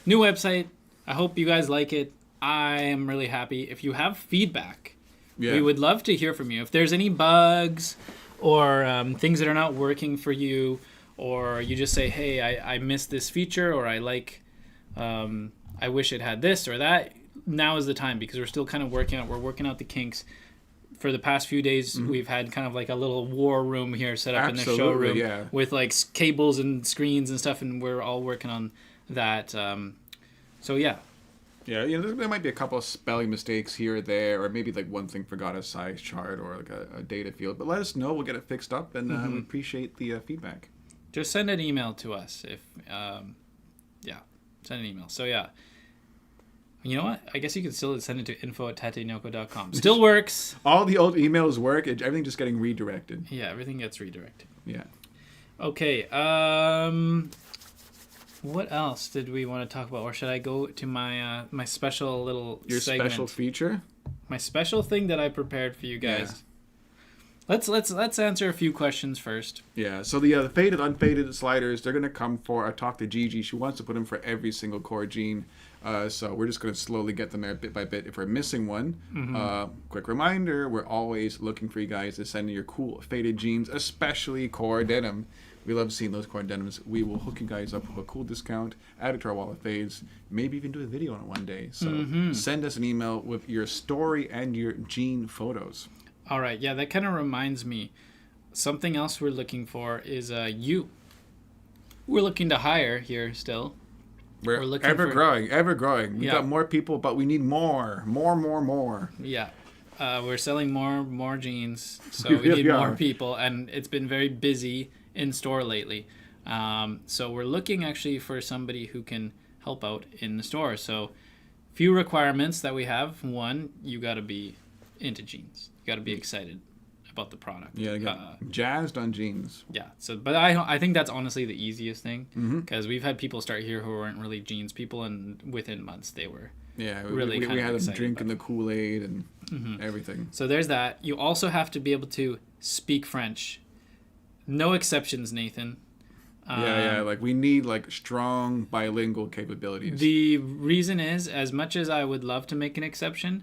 new website. I hope you guys like it. I am really happy. If you have feedback, we would love to hear from you. If there's any bugs or things that are not working for you, or you just say, hey, I missed this feature, or I wish it had this or that, now is the time, because we're still kind of working out the kinks. For the past few days, we've had kind of like a little war room here set up in the showroom with like cables and screens and stuff, and we're all working on that. There might be a couple of spelling mistakes here or there, or maybe like one thing forgot a size chart or like a data field. But let us know. We'll get it fixed up, and we appreciate the feedback. Just send an email to us if, send an email. So you know what? I guess you can still send it to info@tatenoko.com. Still works. All the old emails work. Everything just getting redirected. Yeah, everything gets redirected. Yeah. Okay. What else did we want to talk about, or should I go to my my special little segment? Special feature? My special thing that I prepared for you guys. Yeah. Let's answer a few questions first. Yeah. So the faded, unfaded sliders, they're gonna come for. I talked to Gigi. She wants to put them for every single core jean. So we're just gonna slowly get them there bit by bit. If we're missing one, quick reminder: we're always looking for you guys to send in your cool faded jeans, especially core denim. We love seeing those core denims. We will hook you guys up with a cool discount, add it to our wall of fades, maybe even do a video on it one day. So send us an email with your story and your jean photos. All right. Yeah, that kind of reminds me. Something else we're looking for is you. We're looking to hire here still. We're looking ever growing. We've got more people, but we need more. Yeah. We're selling more jeans, so we need more people, and it's been very busy in store lately. So we're looking actually for somebody who can help out in the store. So few requirements that we have. One, you got to be into jeans. You got to be excited about the product. Yeah, jazzed on jeans. Yeah. So, but I think that's honestly the easiest thing, because we've had people start here who weren't really jeans people, and within months they were. Yeah, really we had them drinking the Kool-Aid and everything. So there's that. You also have to be able to speak French. No exceptions, Nathan. Like we need like strong bilingual capabilities. The reason is, as much as I would love to make an exception,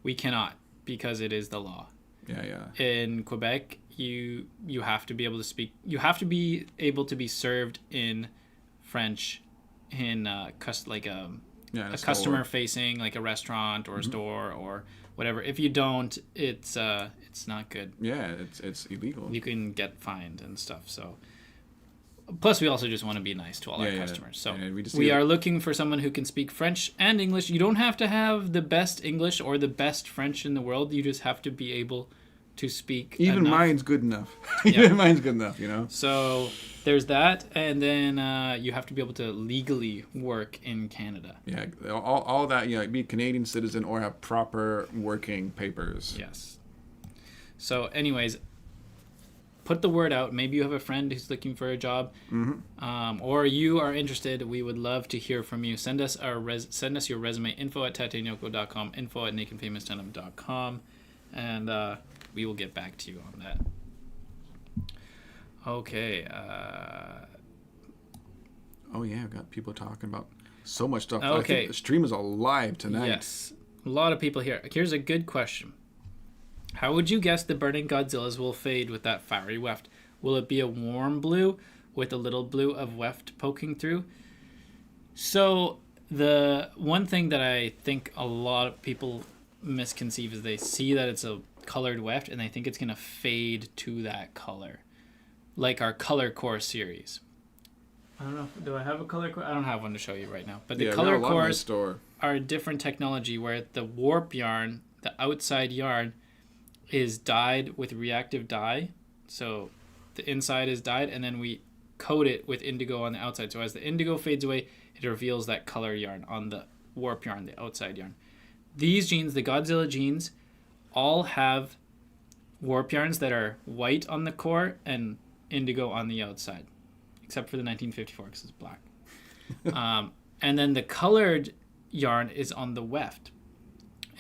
we cannot, because it is the law. Yeah. In Quebec, you have to be able to speak. You have to be able to be served in French in a customer facing, like a restaurant or a store or whatever. If you don't, it's not good. Yeah, it's illegal. You can get fined and stuff. So plus we also just want to be nice to all our customers. So we are looking for someone who can speak French and English. You don't have to have the best English or the best French in the world. You just have to be able to speak Even enough. mine's good enough. Yeah. Even mine's good enough, you know? So there's that, and then you have to be able to legally work in Canada. Yeah, all that, be a Canadian citizen or have proper working papers. Yes. So anyways, put the word out. Maybe you have a friend who's looking for a job, or you are interested. We would love to hear from you. Send us your resume, info@tatenoko.com, info@nakedfamousdenim.com, and we will get back to you on that. Okay. Oh yeah, I've got people talking about so much stuff. Okay. I think the stream is alive tonight. Yes, a lot of people here. Here's a good question. How would you guess the burning Godzillas will fade with that fiery weft? Will it be a warm blue with a little blue of weft poking through? So the one thing that I think a lot of people misconceive is they see that it's a colored weft and they think it's going to fade to that color, like our Color Core series. I don't know. Do I have a Color Core? I don't have one to show you right now. But the Color Cores are a different technology where the warp yarn the outside yarn is dyed with reactive dye. So the inside is dyed, and then we coat it with indigo on the outside. So as the indigo fades away, it reveals that color yarn on the warp yarn, the outside yarn. These jeans, the Godzilla jeans, all have warp yarns that are white on the core and indigo on the outside, except for the 1954 because it's black. And then the colored yarn is on the weft.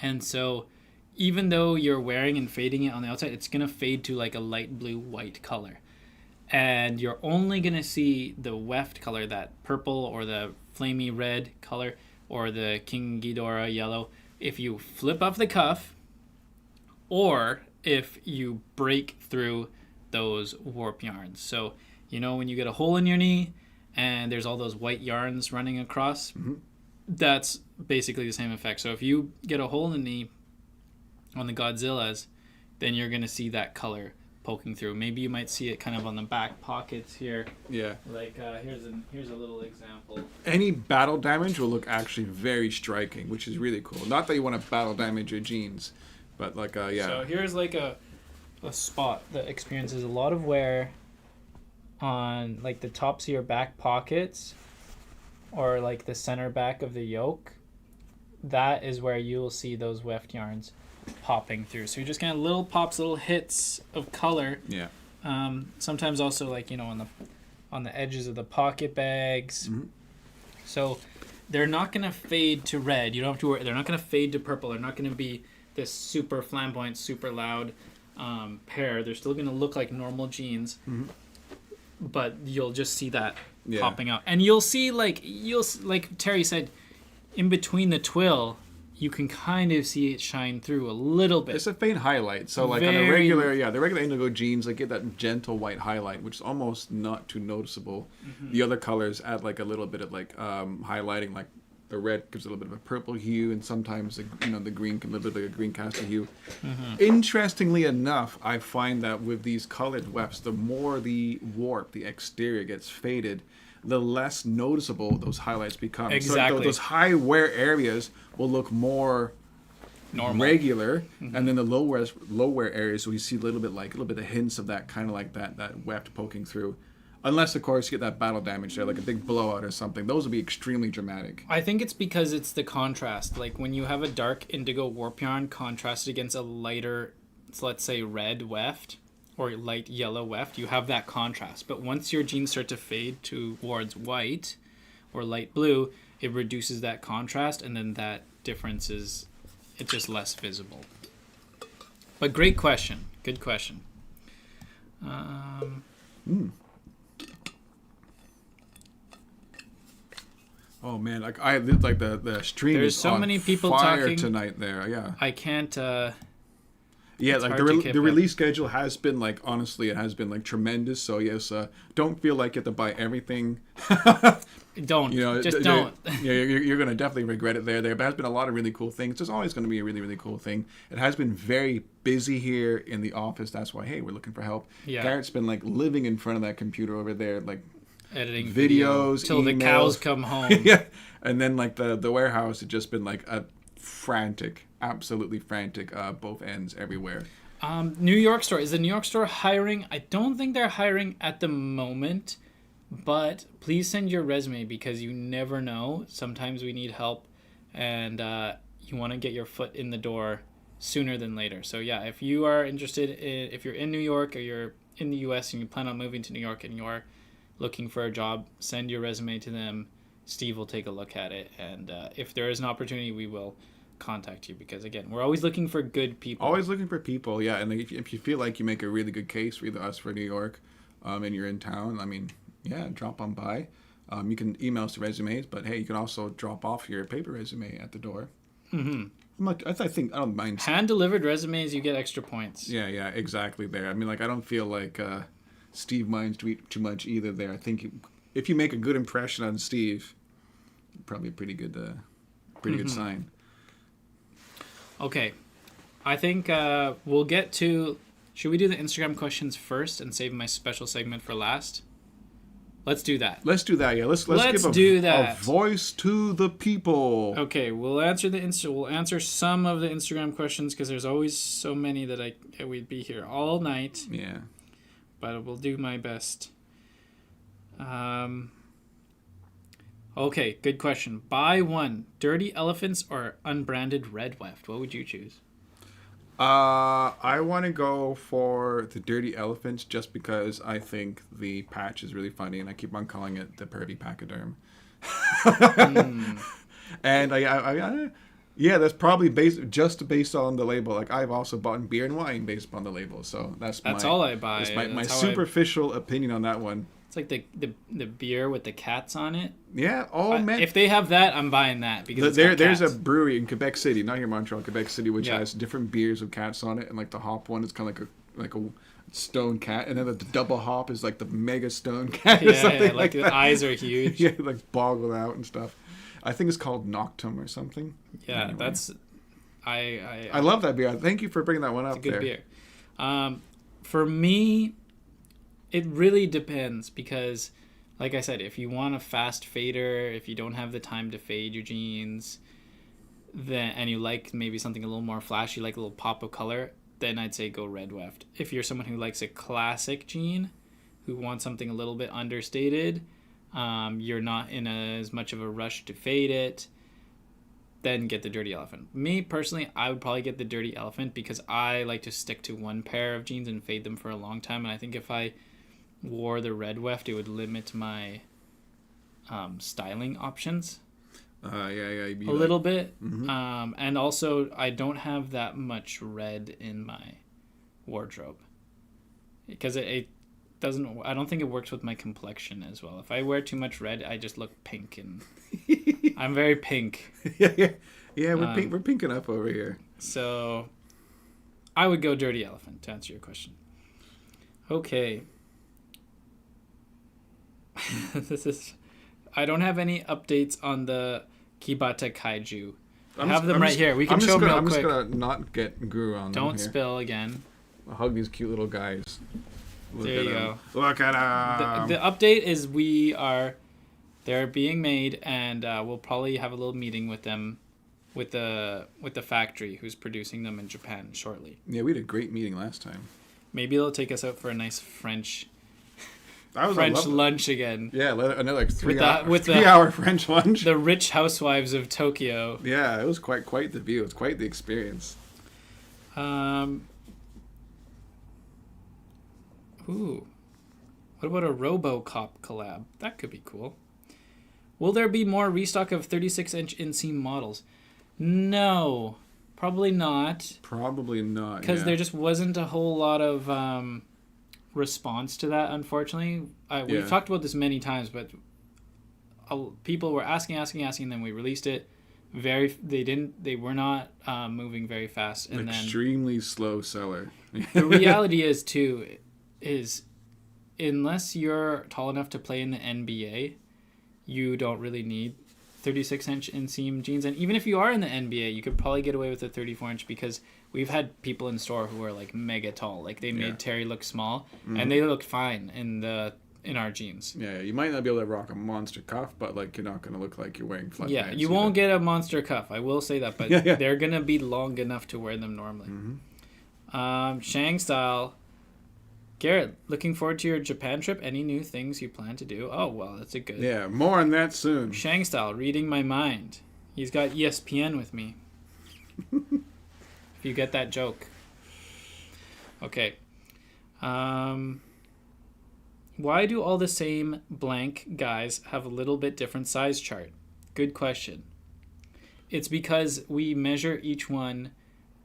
And so even though you're wearing and fading it on the outside, it's going to fade to like a light blue white color. And you're only going to see the weft color, that purple or the flamey red color or the King Ghidorah yellow, if you flip off the cuff or if you break through those warp yarns. So, you know, when you get a hole in your knee and there's all those white yarns running across, that's basically the same effect. So if you get a hole in the knee on the Godzillas, then you're going to see that color poking through. Maybe you might see it kind of on the back pockets here. Yeah. Like here's a little example. Any battle damage will look actually very striking, which is really cool. Not that you want to battle damage your jeans, but like yeah. So here's like a spot that experiences a lot of wear on like the tops of your back pockets or like the center back of the yoke. That is where you'll see those weft yarns popping through. So you're just kind of little pops, little hits of color. Yeah. Sometimes also like, you know, on the edges of the pocket bags. So they're not going to fade to red. You don't have to worry. They're not going to fade to purple. They're not going to be this super flamboyant, super loud pair. They're still going to look like normal jeans. But you'll just see that popping out. And you'll see like Terry said, in between the twill, you can kind of see it shine through a little bit. It's a faint highlight. So like on the regular indigo jeans, like get that gentle white highlight, which is almost not too noticeable. The other colors add like a little bit of like highlighting, like the red gives a little bit of a purple hue, and sometimes the green can a little bit like a green castor hue. Interestingly enough, I find that with these colored wefts, the more the warp, the exterior gets faded, the less noticeable those highlights become. Exactly. So those high wear areas will look more normal, regular, and then the low wear areas, we see a little bit of hints of that kind of like that weft poking through. Unless, of course, you get that battle damage there, like a big blowout or something. Those will be extremely dramatic. I think it's because it's the contrast. Like when you have a dark indigo warp yarn contrasted against a lighter, let's say red weft, or light yellow weft, you have that contrast. But once your jeans start to fade towards white or light blue, it reduces that contrast, and then that difference it's just less visible. But great question. Good question. Oh man, like the stream There's is so on many people fire talking tonight there. Yeah. I can't... Yeah, it's like hard to keep the up. release schedule has been like, honestly, it has been like tremendous. So yes, don't feel like you have to buy everything. Don't. You know, just don't. Yeah, you're going to definitely regret it there. There has been a lot of really cool things. There's always going to be a really, really cool thing. It has been very busy here in the office. That's why, hey, we're looking for help. Yeah. Garrett's been like living in front of that computer over there, like Editing videos, till the emails. cows come home. Yeah, and then like the warehouse has just been like a frantic, absolutely frantic, both ends everywhere. New York store. Is the New York store hiring? I don't think they're hiring at the moment, but please send your resume because you never know. Sometimes we need help, and you want to get your foot in the door sooner than later. So yeah, if you are interested if you're in New York or you're in the U.S. and you plan on moving to New York and you're looking for a job, send your resume to them. Steve will take a look at it, and if there is an opportunity, we will contact you, because again, we're always looking for good people. Always looking for people, yeah. And like, if you feel like you make a really good case for either us for New York, and you're in town, I mean, yeah, drop on by. You can email us the resumes, but hey, you can also drop off your paper resume at the door. I think I don't mind. Hand delivered resumes, you get extra points. Yeah, exactly. There. I mean, like, I don't feel like Steve minds too much either. There, I think if you make a good impression on Steve, probably a pretty good sign. Okay, I think we'll get to... Should we do the Instagram questions first and save my special segment for last? Let's do that. Let's do that. Yeah, let's give a voice to the people. Okay, we'll answer some of the Instagram questions because there's always so many that we'd be here all night. Yeah, but we'll do my best. Okay, good question. Buy one: dirty elephants or unbranded red weft. What would you choose? I want to go for the dirty elephants just because I think the patch is really funny, and I keep on calling it the pervy pachyderm. And yeah, that's probably based on the label. Like I've also bought beer and wine based on the label, so that's all I buy. That's my superficial opinion on that one. It's like the beer with the cats on it. Yeah. Oh man. If they have that, I'm buying that because there's a brewery in Quebec City, not here in Montreal, Quebec City, which has different beers with cats on it, and like the hop one is kind of like a stone cat, and then the double hop is like the mega stone cat. Or something like the eyes are huge. Yeah, like boggled out and stuff. I think it's called Noctum or something. Yeah, anyway. That's I love that beer. Thank you for bringing that one up. It's a good beer. For me, it really depends because, like I said, if you want a fast fader, if you don't have the time to fade your jeans, and you like maybe something a little more flashy, like a little pop of color, then I'd say go red weft. If you're someone who likes a classic jean, who wants something a little bit understated, you're not in as much of a rush to fade it, then get the dirty elephant. Me personally, I would probably get the dirty elephant because I like to stick to one pair of jeans and fade them for a long time, and I think if I wore the red weft, it would limit my styling options a little bit. Mm-hmm. And also I don't have that much red in my wardrobe because it doesn't, I don't think it works with my complexion as well. If I wear too much red, I just look pink, and I'm very pink. Yeah, we're pink enough over here. So I would go dirty elephant to answer your question. Okay. I don't have any updates on the Kibata Kaiju. I have them right here. We can show them real quick. I'm just gonna not get Guru on them. Don't spill again. I'll hug these cute little guys. There you go. Look at them. The update is they're being made, and we'll probably have a little meeting with them, with the factory who's producing them in Japan shortly. Yeah, we had a great meeting last time. Maybe they'll take us out for a nice French lunch again. Yeah, another 3-hour French lunch. The rich housewives of Tokyo. Yeah, it was quite the view. It was quite the experience. Ooh. What about a RoboCop collab? That could be cool. Will there be more restock of 36-inch inseam models? No. Probably not. Because there just wasn't a whole lot of response to that, unfortunately. We've talked about this many times, but people were asking, and then we released it. They were not moving very fast. And extremely slow seller. The reality is unless you're tall enough to play in the NBA, you don't really need 36-inch inseam jeans. And even if you are in the NBA, you could probably get away with a 34-inch because we've had people in store who are like mega tall. Like they made Terry look small, and they looked fine in our jeans. Yeah, you might not be able to rock a monster cuff, but like you're not going to look like you're wearing flat pants. You won't get a monster cuff. I will say that, but they're going to be long enough to wear them normally. Mm-hmm. Shang style. Garrett, looking forward to your Japan trip. Any new things you plan to do? Oh, well, that's a good... Yeah, more on that soon. Shang style, reading my mind. He's got ESPN with me. If you get that joke. Okay. Why do all the same blank guys have a little bit different size chart? Good question. It's because we measure each one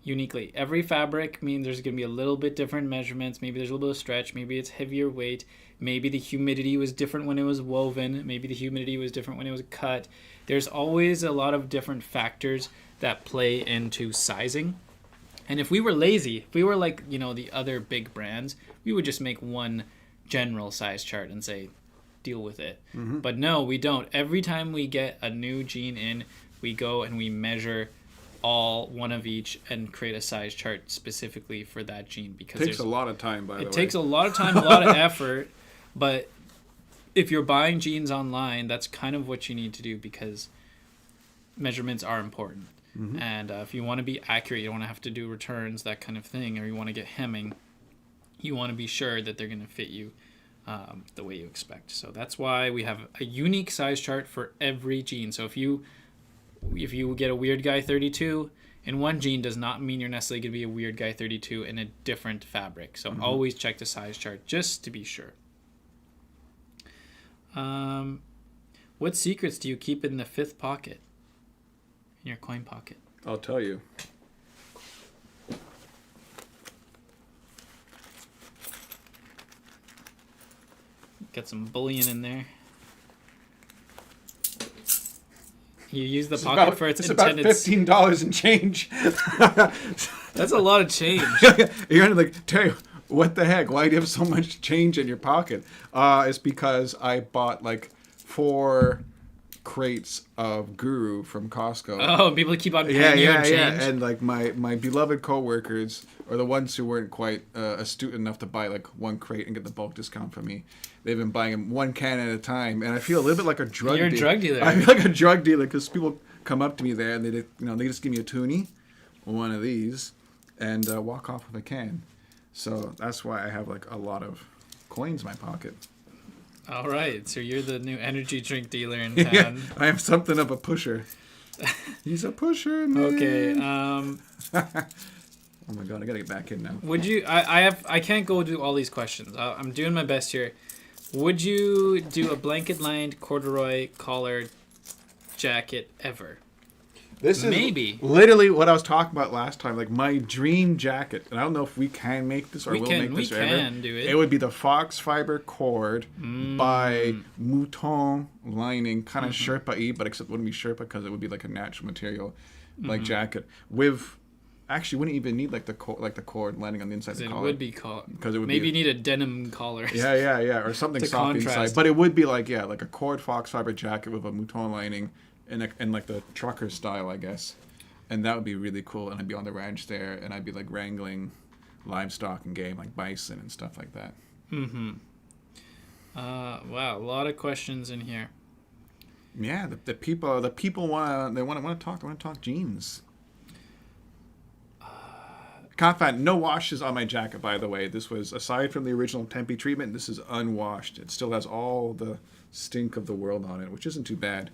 uniquely. Every fabric means there's going to be a little bit different measurements. Maybe there's a little bit of stretch. Maybe it's heavier weight. Maybe the humidity was different when it was woven. Maybe the humidity was different when it was cut. There's always a lot of different factors that play into sizing. And if we were lazy, if we were like, the other big brands, we would just make one general size chart and say, deal with it. Mm-hmm. But no, we don't. Every time we get a new jean in, we go and we measure one of each and create a size chart specifically for that jean, because it takes a lot of time, by the way. It takes a lot of time, a lot of effort, but if you're buying jeans online, that's kind of what you need to do because measurements are important. Mm-hmm. And if you want to be accurate, you don't want to have to do returns, that kind of thing, or you want to get hemming, you want to be sure that they're going to fit you the way you expect. So that's why we have a unique size chart for every jean. So if you get a weird guy 32 in one jean, does not mean you're necessarily going to be a weird guy 32 in a different fabric. So always check the size chart just to be sure. What secrets do you keep in the fifth pocket? In your coin pocket? I'll tell you. Got some bullion in there. You use the pocket for its intended... It's about $15 in change. That's a lot of change. You're gonna like, Terry, what the heck? Why do you have so much change in your pocket? It's because I bought like 4 crates of Guru from Costco. Oh, people keep on paying you in change? And like my beloved coworkers, or the ones who weren't quite astute enough to buy like 1 crate and get the bulk discount from me, they've been buying them 1 can at a time, and I feel a little bit like a drug dealer. You're a drug dealer. I feel like a drug dealer because people come up to me there and they just give me a toonie, one of these, and walk off with a can. So that's why I have like a lot of coins in my pocket. All right, so you're the new energy drink dealer in Yeah, town. I am something of a pusher. He's a pusher, man. Okay. Oh my god, I gotta get back in now. Would you? I can't go do all these questions. I'm doing my best here. Would you do a blanket-lined corduroy collar jacket ever? This is maybe literally what I was talking about last time. Like my dream jacket, and I don't know if we can make this or will make this ever. We can do it. It would be the fox fiber cord by mouton lining, kind of Sherpa-y, but except it wouldn't be Sherpa because it would be like a natural material, like jacket with. Actually, wouldn't even need like the cord landing on the inside of the collar. It would be called because it would maybe you need a denim collar. Yeah, or something soft inside. But it would be like a cord fox fiber jacket with a mouton lining. In like the trucker style, I guess, and that would be really cool. And I'd be on the ranch there, and I'd be like wrangling livestock and game, like bison and stuff like that. Wow, a lot of questions in here. Yeah, the people want to talk jeans. Can't find no washes on my jacket, by the way. This was aside from the original Tempe treatment. This is unwashed. It still has all the stink of the world on it, which isn't too bad.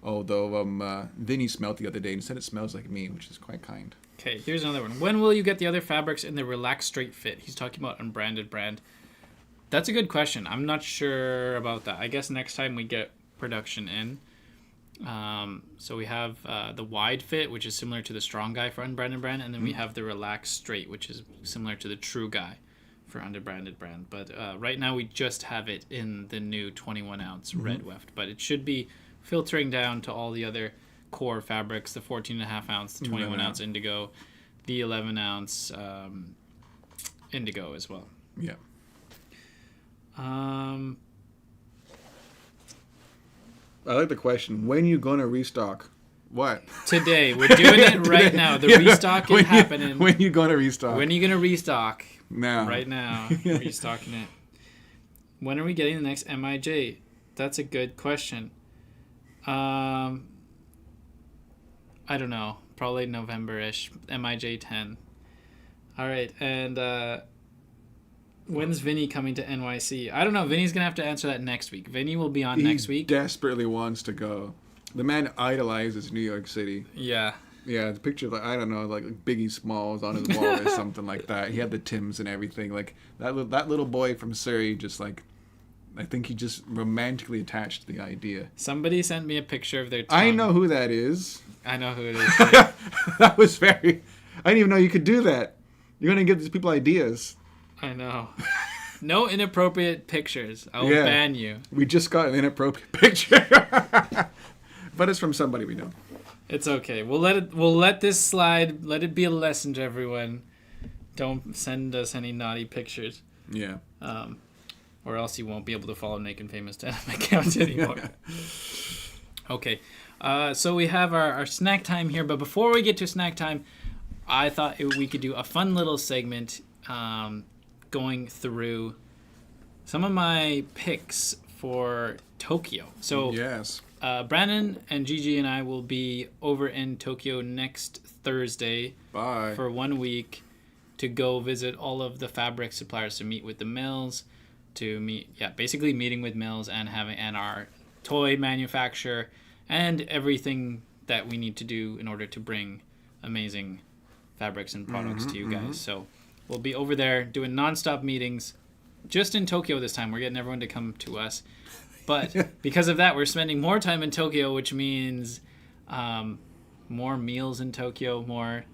Although Vinny smelled the other day and said it smells like me, which is quite kind. Okay, here's another one. When will you get the other fabrics in the relaxed straight fit? He's talking about unbranded brand. That's a good question. I'm not sure about that. I guess next time we get production in. So we have the wide fit, which is similar to the strong guy for unbranded brand, and then we have the relaxed straight, which is similar to the true guy for unbranded brand. But right now we just have it in the new 21 ounce red weft, but it should be filtering down to all the other core fabrics, the 14.5 ounce, the 21 ounce indigo, the 11 ounce indigo as well. Yeah. I like the question. When you gonna restock? What? Today. We're doing it right now. The restock is happening. When you gonna restock? When are you gonna restock? Now. Right now. Restocking it. When are we getting the next MIJ? That's a good question. I don't know. Probably November-ish. MIJ 10. All right. And when's Vinny coming to NYC? I don't know. Vinny's going to have to answer that next week. Vinny will be on next week. He desperately wants to go. The man idolizes New York City. Yeah. Yeah, the picture of, like, I don't know, like Biggie Smalls on his wall or something like that. He had the Timbs and everything. Like, that little boy from Surrey just, like, I think he just romantically attached to the idea. Somebody sent me a picture of their tongue. I know who that is. I know who it is. That was very... I didn't even know you could do that. You're going to give these people ideas. I know. No inappropriate pictures. I'll ban you. We just got an inappropriate picture. But it's from somebody we know. It's okay. We'll let this slide. Let it be a lesson to everyone. Don't send us any naughty pictures. Yeah. Or else you won't be able to follow Naked Famous Denim account anymore. Okay. So we have our snack time here. But before we get to snack time, I thought we could do a fun little segment going through some of my picks for Tokyo. So Yes. Brandon and Gigi and I will be over in Tokyo next Thursday Bye. for 1 week to go visit all of the fabric suppliers, to meet with the mills, basically meeting with mills and our toy manufacturer and everything that we need to do in order to bring amazing fabrics and products to you guys. So we'll be over there doing nonstop meetings just in Tokyo this time. We're getting everyone to come to us. But because of that, we're spending more time in Tokyo, which means more meals in Tokyo, more,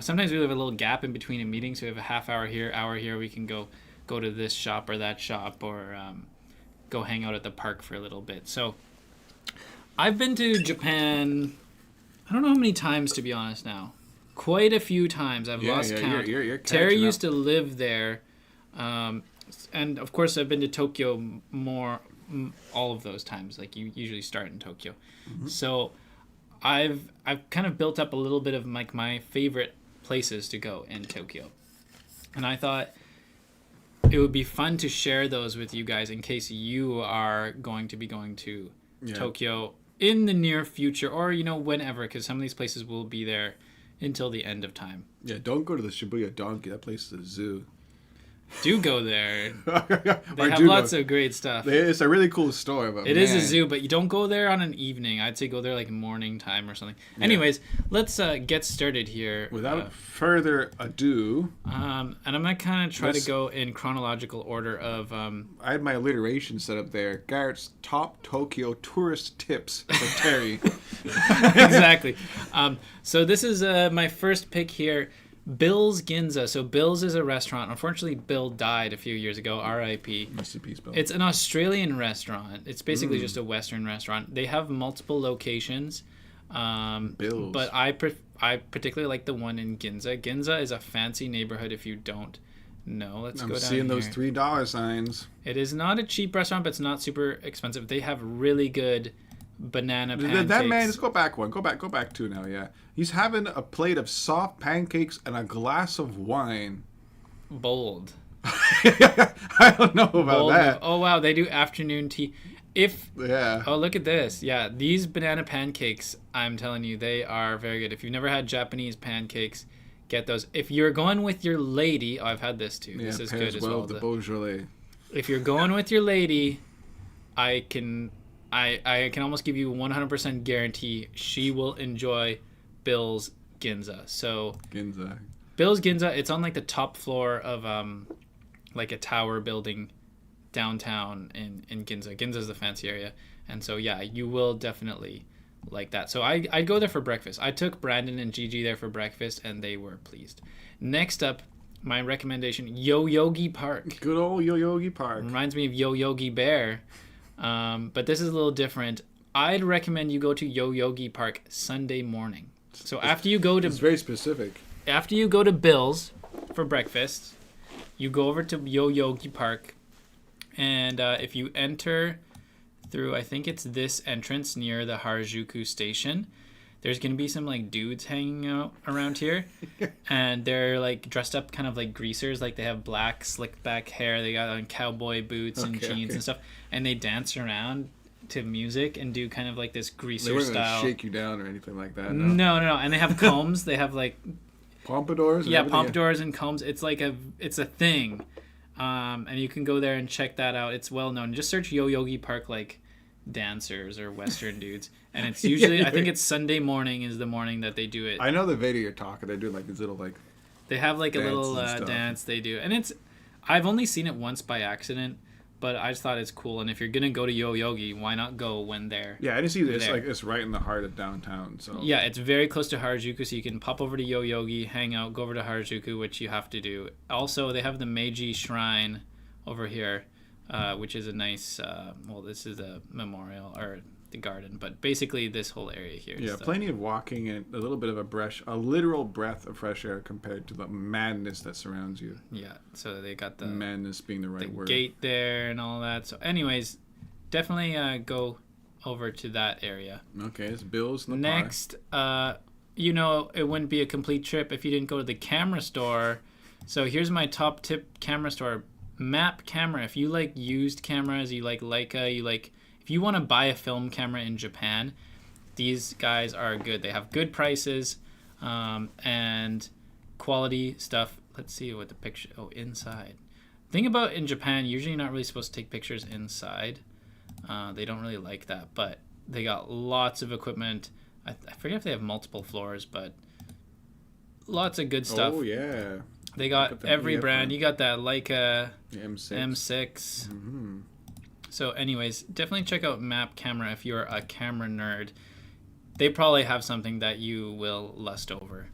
sometimes we have a little gap in between a meeting. So we have a half hour here, we can go to this shop or that shop, or go hang out at the park for a little bit. So I've been to Japan, I don't know how many times, to be honest now. Quite a few times. I've lost count. You're Terry used to live there. And of course, I've been to Tokyo more, all of those times. Like, you usually start in Tokyo. So I've kind of built up a little bit of like my favorite places to go in Tokyo. And I thought it would be fun to share those with you guys in case you are going to be going to Tokyo in the near future, or whenever, because some of these places will be there until the end of time. Yeah, don't go to the Shibuya Donkey. That place is a zoo. Do go there. They have lots of great stuff. It's a really cool store. But it is a zoo, but you don't go there on an evening. I'd say go there like morning time or something. Yeah. Anyways, let's get started here. Without further ado. And I'm going to kind of try to go in chronological order of... I had my alliteration set up there. Garrett's top Tokyo tourist tips for Terry. Exactly. So this is my first pick here. Bill's Ginza. So Bill's is a restaurant. Unfortunately, Bill died a few years ago. R.I.P. Rest in peace, Bill. It's an Australian restaurant. It's basically just a Western restaurant. They have multiple locations. Bill's. But I particularly like the one in Ginza. Ginza is a fancy neighborhood if you don't know. Let's go down here. I'm seeing those $3 signs. It is not a cheap restaurant, but it's not super expensive. They have really good banana pancakes. That man, let's go back one. Go back two now, yeah. He's having a plate of soft pancakes and a glass of wine. Bold. I don't know about that. Oh, wow, they do afternoon tea. Oh, look at this. Yeah, these banana pancakes, I'm telling you, they are very good. If you've never had Japanese pancakes, get those. If you're going with your lady, I've had this too. Yeah, this is good as well. The Beaujolais. If you're going with your lady, I can almost give you 100% guarantee she will enjoy Bill's Ginza. So Bill's Ginza, it's on like the top floor of like a tower building downtown in Ginza. Ginza's the fancy area, and so yeah, you will definitely like that. So I'd go there for breakfast. I took Brandon and Gigi there for breakfast, and they were pleased. Next up, my recommendation: Yoyogi Park. Good old Yoyogi Park. Reminds me of Yoyogi Bear. But this is a little different. I'd recommend you go to Yoyogi Park Sunday morning. So after you go to... It's very specific. After you go to Bill's for breakfast, you go over to Yoyogi Park. And if you enter through, I think it's this entrance near the Harajuku station, there's going to be some like dudes hanging out around here. And they're like dressed up kind of like greasers. Like they have black slick back hair. They got on cowboy boots and jeans and stuff. And they dance around to music and do kind of like this greaser they weren't style. Shake you down or anything like that. No. And they have combs. They have like pompadours. Yeah, pompadours and combs. It's like it's a thing. And you can go there and check that out. It's well known. Just search Yoyogi Park like dancers or Western dudes, and it's usually I think it's Sunday morning is the morning that they do it. I know the video you're talking. They do like these little like. They have like a little dance they do, and I've only seen it once by accident. But I just thought it's cool, and if you're gonna go to Yoyogi, why not go when they're Yeah, I didn't see this. Like it's right in the heart of downtown. So yeah, it's very close to Harajuku, so you can pop over to Yoyogi, hang out, go over to Harajuku, which you have to do. Also, they have the Meiji Shrine over here, which is a nice. This is a memorial or the garden, but basically this whole area here. Yeah, plenty of walking and a little bit of a literal breath of fresh air compared to the madness that surrounds you. Yeah, so they got the madness being the right word. Gate there and all that. So, anyways, definitely go over to that area. Okay, it's Bill's in the Next, it wouldn't be a complete trip if you didn't go to the camera store. So here's my top tip camera store. Map Camera. If you like used cameras, you like Leica, if you want to buy a film camera in Japan, these guys are good. They have good prices and quality stuff. Let's see what the picture. Oh, inside. Thing about in Japan, usually you're not really supposed to take pictures inside. They don't really like that, but they got lots of equipment. I forget if they have multiple floors, but lots of good stuff. Oh, yeah. They got every brand. You got that Leica M6. M6. So anyways, definitely check out Map Camera if you're a camera nerd. They probably have something that you will lust over.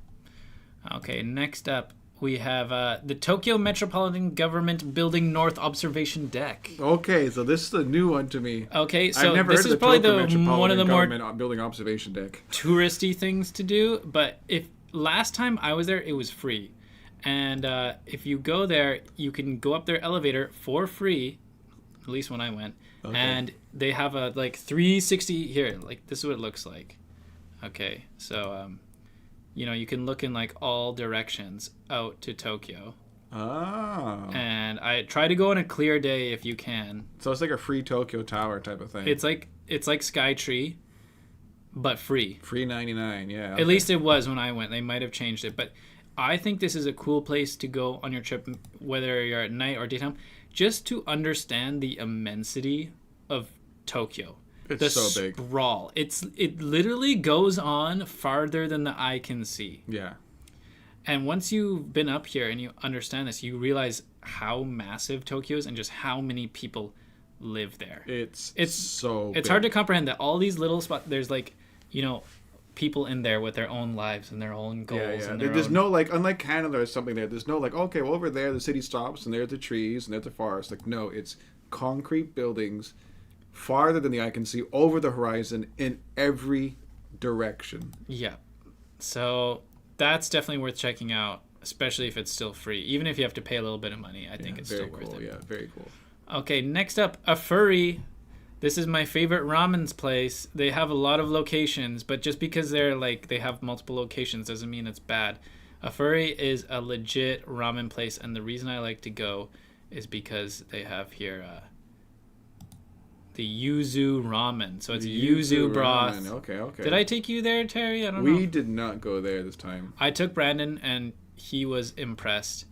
Okay, next up, we have the Tokyo Metropolitan Government Building North Observation Deck. Okay, so this is a new one to me. Okay, so I've never this heard is of the probably Tokyo one of the Metropolitan more Building Observation Deck. touristy things to do. But if last time I was there, it was free. And if you go there, you can go up their elevator for free, at least when I went. Okay. And they have a 360 here. Like, this is what it looks like. Okay, so you can look in all directions out to Tokyo. Oh. And I try to go on a clear day if you can. So it's like a free Tokyo Tower type of thing. It's like Skytree, but free. Free 99, yeah. Okay. At least it was when I went. They might have changed it, but I think this is a cool place to go on your trip, whether you're at night or daytime, just to understand the immensity of Tokyo. It's so big. Sprawl. It literally goes on farther than the eye can see. Yeah. And once you've been up here and you understand this, you realize how massive Tokyo is and just how many people live there. It's so It's big. hard to comprehend that all these little spots, there's people in there with their own lives and their own goals. Yeah. And There's no, unlike Canada or something there, there's no, okay, well, over there the city stops and there's the trees and there's the forest. No, it's concrete buildings farther than the eye can see over the horizon in every direction. Yeah. So that's definitely worth checking out, especially if it's still free. Even if you have to pay a little bit of money, I think it's still worth it. Yeah, very cool. Okay, next up, a furry. This is my favorite ramen's place. They have a lot of locations, but just because they have multiple locations doesn't mean it's bad. A furry is a legit ramen place, and the reason I like to go is because they have here the yuzu ramen. So it's yuzu broth. Ramen. Okay. Did I take you there, Terry? I don't know. We did not go there this time. I took Brandon, and he was impressed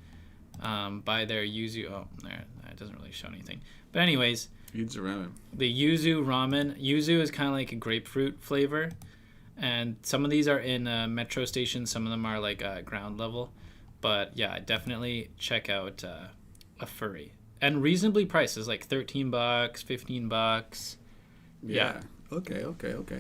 by their yuzu. Oh, there, that doesn't really show anything. But anyways, Yuzu ramen. The yuzu ramen. Yuzu is kind of like a grapefruit flavor, and some of these are in metro stations. Some of them are ground level. But yeah, definitely check out a furry. And reasonably priced. It's like $13, $15. Yeah. Okay.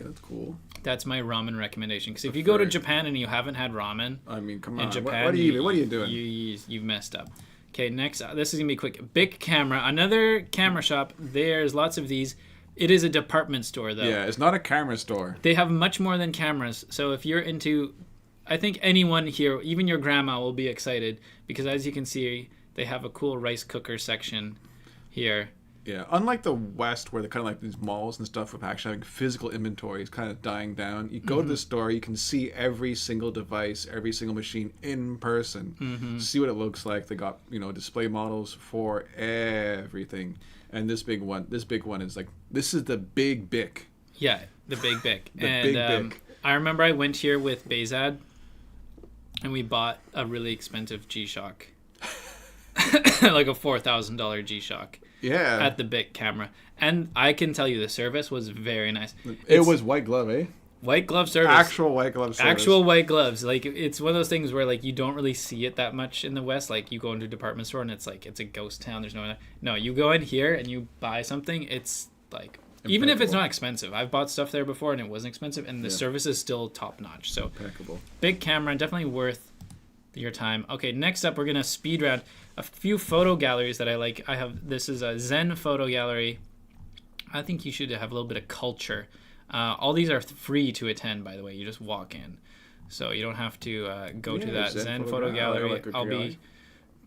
That's cool. That's my ramen recommendation. Because if you go to Japan and you haven't had ramen, I mean, come on. in Japan, what are you doing? You've messed up. Okay, next. This is gonna be quick. Bic Camera, another camera shop. There's lots of these. It is a department store, though. Yeah, it's not a camera store. They have much more than cameras. So if you're into, I think anyone here, even your grandma, will be excited because as you can see, they have a cool rice cooker section here. Yeah, unlike the West, where they're kind of like these malls and stuff with actually having physical inventory is kind of dying down. You go to the store, you can see every single device, every single machine in person. See what it looks like. They got display models for everything. And this big one is this is the big Bic. Yeah, the big Bic. Big Bic. I remember I went here with Bezad, and we bought a really expensive G-Shock. Like a $4,000 G-Shock. Yeah. At the Bic Camera. And I can tell you the service was very nice. It was white glove, eh? White glove service. Actual white glove service. Actual white gloves. It's one of those things where you don't really see it that much in the West. You go into a department store and it's it's a ghost town. There's no one there. No, you go in here and you buy something, it's even if it's not expensive. I've bought stuff there before and it wasn't expensive and the service is still top notch. So impeccable. Bic Camera, definitely worth your time. Okay, next up we're gonna speed round a few photo galleries that I like. This is a Zen photo gallery. I think you should have a little bit of culture. All these are free to attend, by the way. You just walk in, so you don't have to go to that Zen photo gallery. I'll be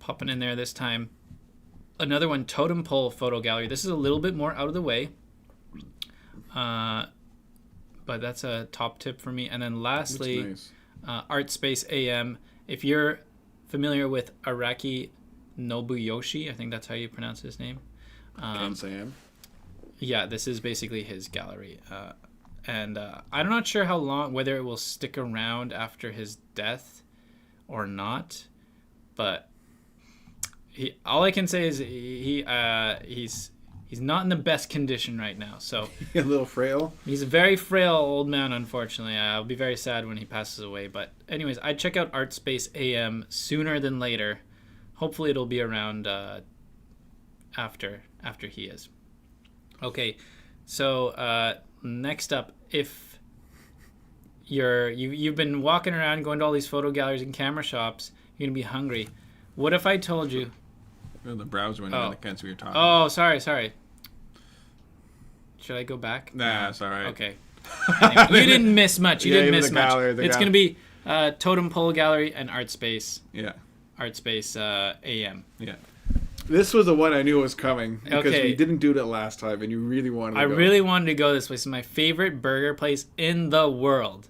popping in there this time. Another one, Totem Pole photo gallery. This is a little bit more out of the way, but that's a top tip for me. And then lastly, nice. Art Space AM. If you're familiar with Iraqi Nobuyoshi. I think that's how you pronounce his name. Can't say him. Yeah, this is basically his gallery. And I'm not sure how long, whether it will stick around after his death or not. But all I can say is he's not in the best condition right now. So A little frail. he's a very frail old man, unfortunately. I'll be very sad when he passes away. But anyways, I'd check out Art Space AM sooner than later. Hopefully it'll be around after he is. Okay, so next up, if you've been walking around going to all these photo galleries and camera shops, you're gonna be hungry. What if I told you? The browser went on. I can't see what you're talking. Oh, sorry. Should I go back? Nah, it's all right. Okay. Anyway, you didn't miss much. You didn't miss much. It's gonna be Totem Pole Gallery and Art Space. Yeah. Art Space AM. Yeah. This was the one I knew was coming because Okay. we didn't do it last time, and you really wanted to go. I really wanted to go this place. It's my favorite burger place in the world.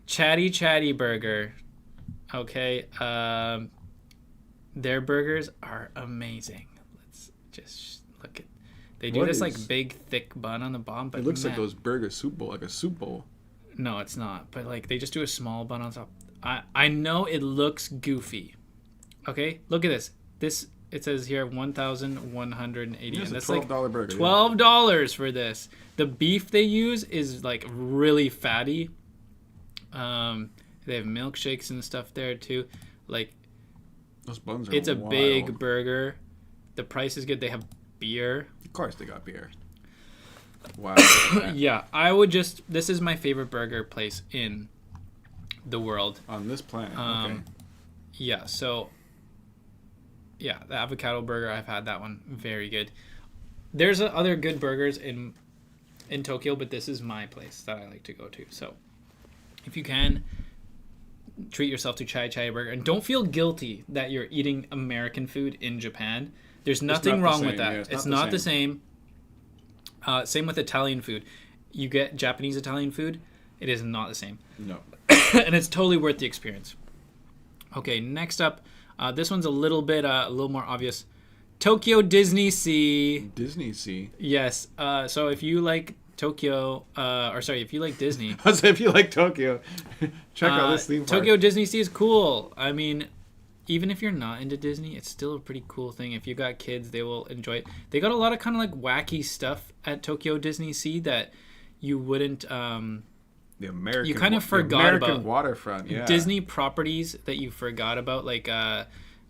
Chatty Burger. Okay. Their burgers are amazing. Let's just look at. They do this like big thick bun on the bottom, but It looks like those burger soup bowl, like a soup bowl. No, it's not. But like they just do a small bun on top. I know it looks goofy. Okay, look at this. It says here 1,180. It's a that's $12 like burger. $12 for this. The beef they use is like really fatty. They have milkshakes and stuff there too. Like Those buns are it's a wild. big burger. The price is good. They have beer. Of course they got beer. Wow. Yeah, I would just. This is my favorite burger place in the world. On this planet. Okay. Yeah, so. Yeah, the avocado burger, I've had that one. Very good. There's other good burgers in Tokyo, but this is my place that I like to go to. So, if you can, treat yourself to Chai Burger. And don't feel guilty that you're eating American food in Japan. There's nothing wrong with that. Yeah, it's not the same. Same with Italian food. You get Japanese Italian food, it is not the same. No. And it's totally worth the experience. Okay, next up. This one's a little more obvious. Tokyo Disney Sea. Disney Sea. Yes. So if you like Tokyo, if you like Disney, I was if you like Tokyo, check out this theme park. Tokyo Disney Sea is cool. I mean, even if you're not into Disney, it's still a pretty cool thing. If you got kids, they will enjoy it. They got a lot of kind of like wacky stuff at Tokyo Disney Sea that you wouldn't. The American. You kind of forgot American about waterfront. Yeah. Disney properties that you forgot about, like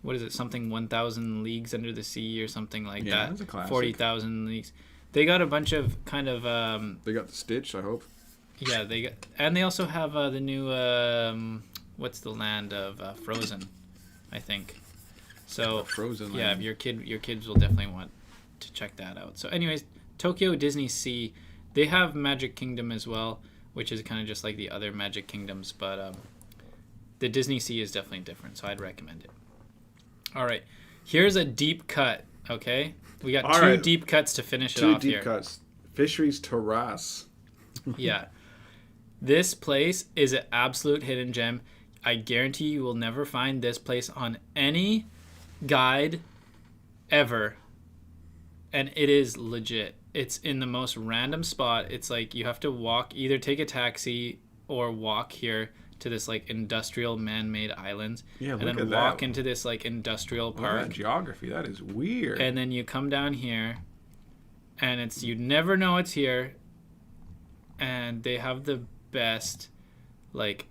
what is it? Something 1,000 Leagues Under the Sea or something like that. That's a classic. 40,000 Leagues. They got a bunch of kind of. They got the Stitch. I hope. Yeah, they also have the new what's the land of Frozen, I think. So Frozen. yeah, land. your kids will definitely want to check that out. So anyways, Tokyo Disney Sea, they have Magic Kingdom as well, which is kind of just like the other Magic Kingdoms, but the Disney Sea is definitely different, so I'd recommend it. All right, here's a deep cut, okay? We got two deep cuts to finish it off here. 2 deep cuts. Fisheries Terrace. Yeah. This place is an absolute hidden gem. I guarantee you will never find this place on any guide ever. And it is legit. It's in the most random spot. It's like you have to walk, either take a taxi or walk here to this like industrial man-made islands. Yeah, and look then at walk that. into this like industrial Look at park. that geography. That is weird. And then you come down here and it's you never know it's here. And they have the best like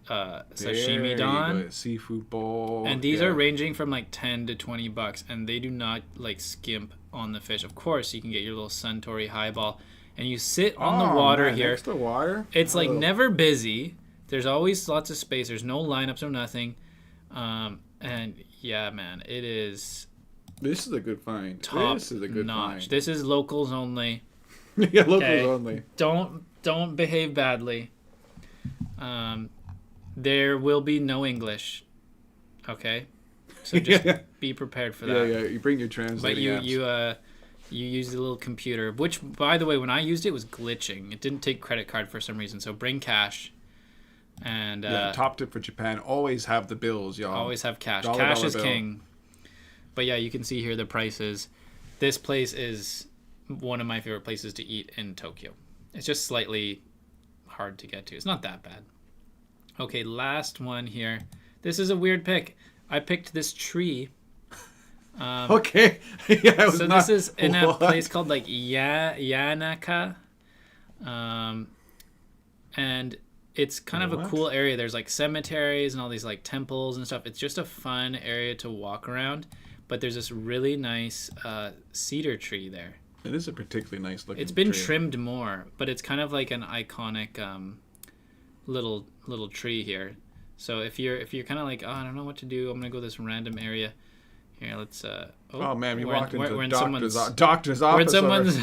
sashimi don, seafood bowl, and these are ranging from like $10 to $20, and they do not like skimp on the fish. Of course, you can get your little Suntory highball, and you sit on the water here. Next to the water. It's like never busy. There's always lots of space. There's no lineups or nothing, and yeah, man, it is. This is a good find. Top This is a good notch. find. This is locals only. Yeah, locals Okay. only. Don't behave badly. There will be no English. Okay, so just be prepared for that. Yeah. You bring your But translating apps. you use the little computer, which by the way, when I used it, was glitching. It didn't take credit card for some reason. So bring cash. And top tip for Japan: always have the bills, y'all. always have cash. Dollar Cash is bill. king. But yeah, you can see here the prices. This place is one of my favorite places to eat in Tokyo. It's just slightly hard to get to. It's not that bad. Okay, last one here. This is a weird pick. I picked this tree. Okay. Yeah, So this is in a place called like Yanaka. And it's kind of a cool area. There's like cemeteries and all these like temples and stuff. It's just a fun area to walk around. But there's this really nice cedar tree there. It is a particularly nice looking. It's been tree. trimmed more, but it's kind of like an iconic little tree here. So if you're kind of like, oh, I don't know what to do, I'm gonna go this random area. Here, let's. Oh man, we walked into we're the doctor's office. We're in someone's.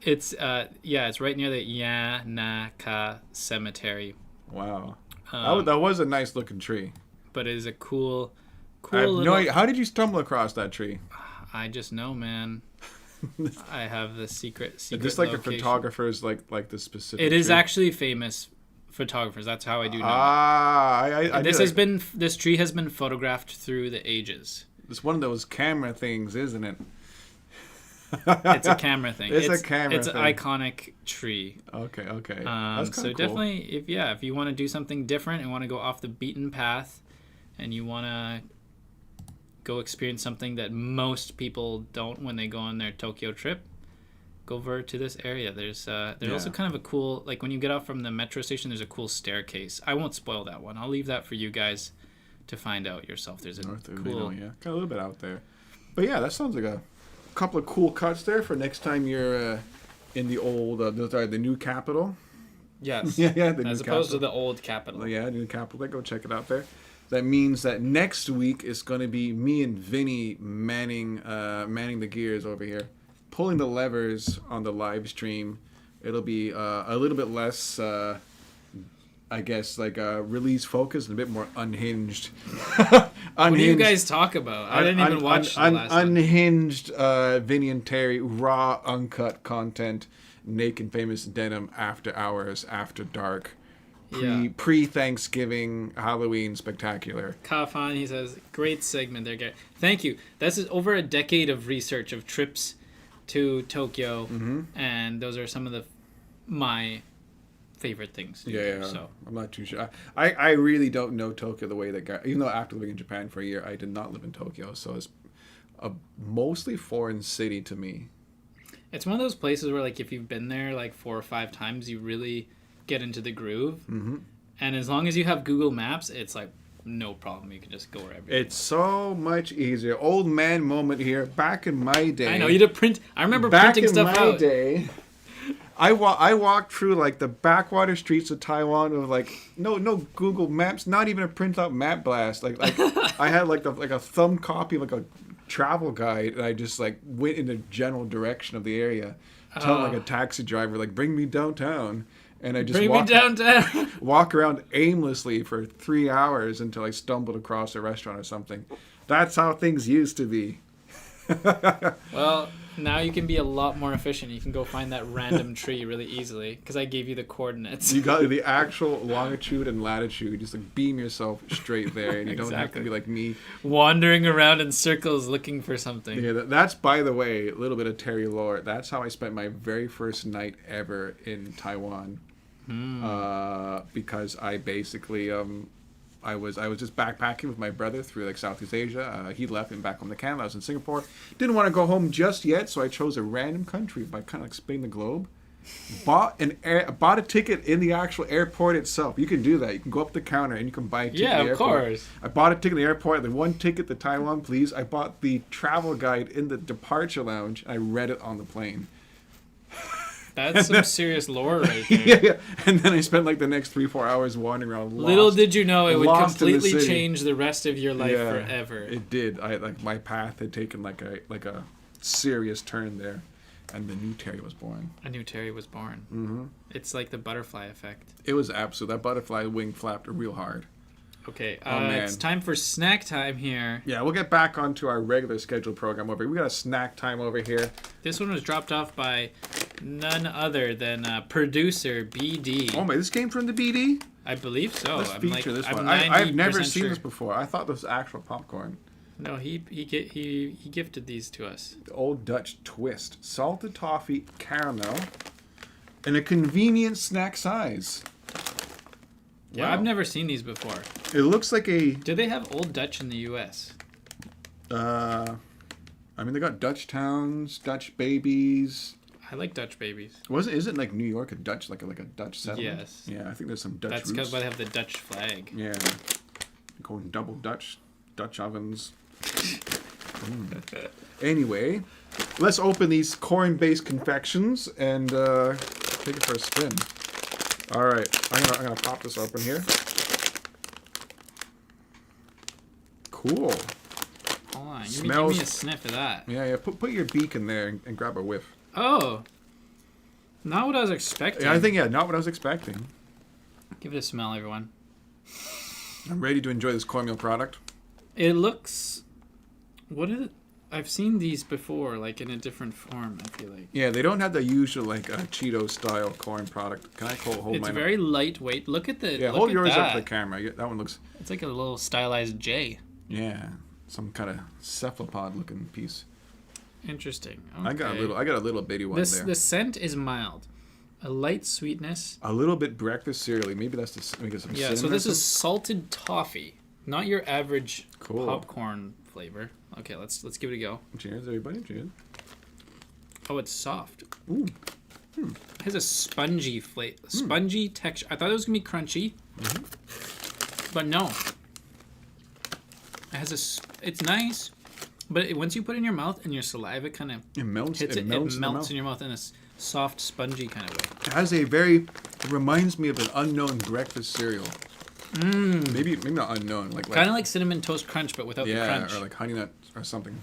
It's it's right near the Yanaka Cemetery. Wow, that was a nice looking tree. But it is a cool I have little. no idea. How did you stumble across that tree? I just know, man. I have the secret. Is this like location. a photographer's like the specific? It is tree? actually famous photographers. That's how I do know. I This tree has been photographed through the ages. It's one of those camera things, isn't it? It's a camera thing. It's a camera It's thing. an iconic tree. Okay. That's So kind of cool. definitely, if you want to do something different and want to go off the beaten path, and you want to go experience something that most people don't when they go on their Tokyo trip, go over to this area. There's also kind of a cool, like when you get off from the metro station, there's a cool staircase. I won't spoil that one. I'll leave that for you guys to find out yourself. There's a North of cool, Ueno, yeah, got a little bit out there. But yeah, that sounds like a couple of cool cuts there for next time you're in the old, the new capital. yes, Yeah, the as new opposed capital. to the old capital. Yeah, new capital. Go check it out there. That means that next week is going to be me and Vinny manning the gears over here, pulling the levers on the live stream. It'll be a little bit less, I guess, like release focused and a bit more unhinged. What do you guys talk about? I didn't even watch the last one. Unhinged Vinny and Terry raw uncut content. Naked Famous Denim after hours, after dark. Pre-Thanksgiving Halloween spectacular. Kafan, he says, great segment there, Gary. Thank you. This is over a decade of research of trips to Tokyo, and those are some of my favorite things to do. So I'm not too sure. I really don't know Tokyo the way that guy. Even though after living in Japan for a year, I did not live in Tokyo, so it's a mostly foreign city to me. it's one of those places where, like, if you've been there like 4 or 5 times, you really get into the groove. And as long as you have Google Maps, it's like no problem. You can just go wherever. It's so much easier. Old man moment here. Back in my day, I know you had to print. I remember printing stuff Back in my out. day, I walked through like the backwater streets of Taiwan with like no Google Maps, not even a printout map blast. Like I had like a thumb copy of like a travel guide, and I just like went in the general direction of the area, telling like a taxi driver like bring me downtown. And I just Bring me downtown. walk around aimlessly for 3 hours until I stumbled across a restaurant or something. That's how things used to be. Well, now you can be a lot more efficient. You can go find that random tree really easily because I gave you the coordinates. You got the actual longitude and latitude. Just like beam yourself straight there, and you don't have to be like me wandering around in circles looking for something. Yeah, that's, by the way, a little bit of Terry lore. That's how I spent my very first night ever in Taiwan. Because I basically I was just backpacking with my brother through like Southeast Asia. He left and back home to Canada. I was in Singapore. Didn't want to go home just yet, so I chose a random country by kind of like spinning the globe. Bought a ticket in the actual airport itself. You can do that. You can go up the counter and you can buy a ticket. Yeah, at the of airport. course. I bought a ticket in the airport. The one ticket to Taiwan, please. I bought the travel guide in the departure lounge. I read it on the plane. That's some serious lore right there. Yeah. And then I spent like the next 3-4 hours wandering around. Little did you know it would lost in the completely city. change the rest of your life forever. It did. My path had taken like a serious turn there, and the new Terry was born. A new Terry was born. It's like the butterfly effect. It was absolute. That butterfly wing flapped real hard. Okay, man. it's time for snack time here. Yeah, we'll get back onto our regular scheduled program over here. We got a snack time over here. This one was dropped off by none other than producer BD. Oh my, this came from the BD? I believe so. Let's feature this I'm one. I've never 90% seen sure. this before. I thought this was actual popcorn. No, he gifted these to us. The Old Dutch Twist. Salted toffee, caramel, and a convenient snack size. Yeah, Wow. I've never seen these before. It looks like a... Do they have Old Dutch in the U.S.? I mean, they got Dutch towns, Dutch babies. I like Dutch babies. Isn't like New York a Dutch, like a Dutch settlement? Yes. Yeah, I think there's some Dutch That's roots. because they have the Dutch flag. Yeah. Going double Dutch ovens. Anyway, let's open these corn-based confections and take it for a spin. All right, I'm gonna pop this open here. Cool. Hold on, give Smells- me a sniff of that. Yeah. Put your beak in there and grab a whiff. Oh, not what I was expecting. Yeah, I think not what I was expecting. Give it a smell, everyone. I'm ready to enjoy this cornmeal product. It looks. What is it? I've seen these before, like in a different form. I feel like Yeah, they don't have the usual like Cheeto style corn product. Can I hold it's mine? very lightweight. Look at the. Yeah, look hold at yours that. up to the camera. Yeah, that one looks. It's like a little stylized J. Yeah, some kind of cephalopod looking piece. Interesting. Okay. I got a little bitty one there. The scent is mild, a light sweetness. A little bit breakfast cereal. Maybe that's maybe some Yeah. cinnamon So or this is something? salted toffee, not your average Cool. popcorn flavor. Okay, let's give it a go. Cheers, everybody. Cheers. Oh, it's soft. Ooh. It has a spongy spongy texture. I thought it was gonna be crunchy, but no. It has it's nice, but once you put it in your mouth and your saliva kind of It melts. hits It melts, it in the melts mouth. in your mouth in a soft, spongy kind of way. It has a very. It reminds me of an unknown breakfast cereal. Maybe not unknown. Kind of like Cinnamon Toast Crunch, but without the crunch. or like Honey Nut or something.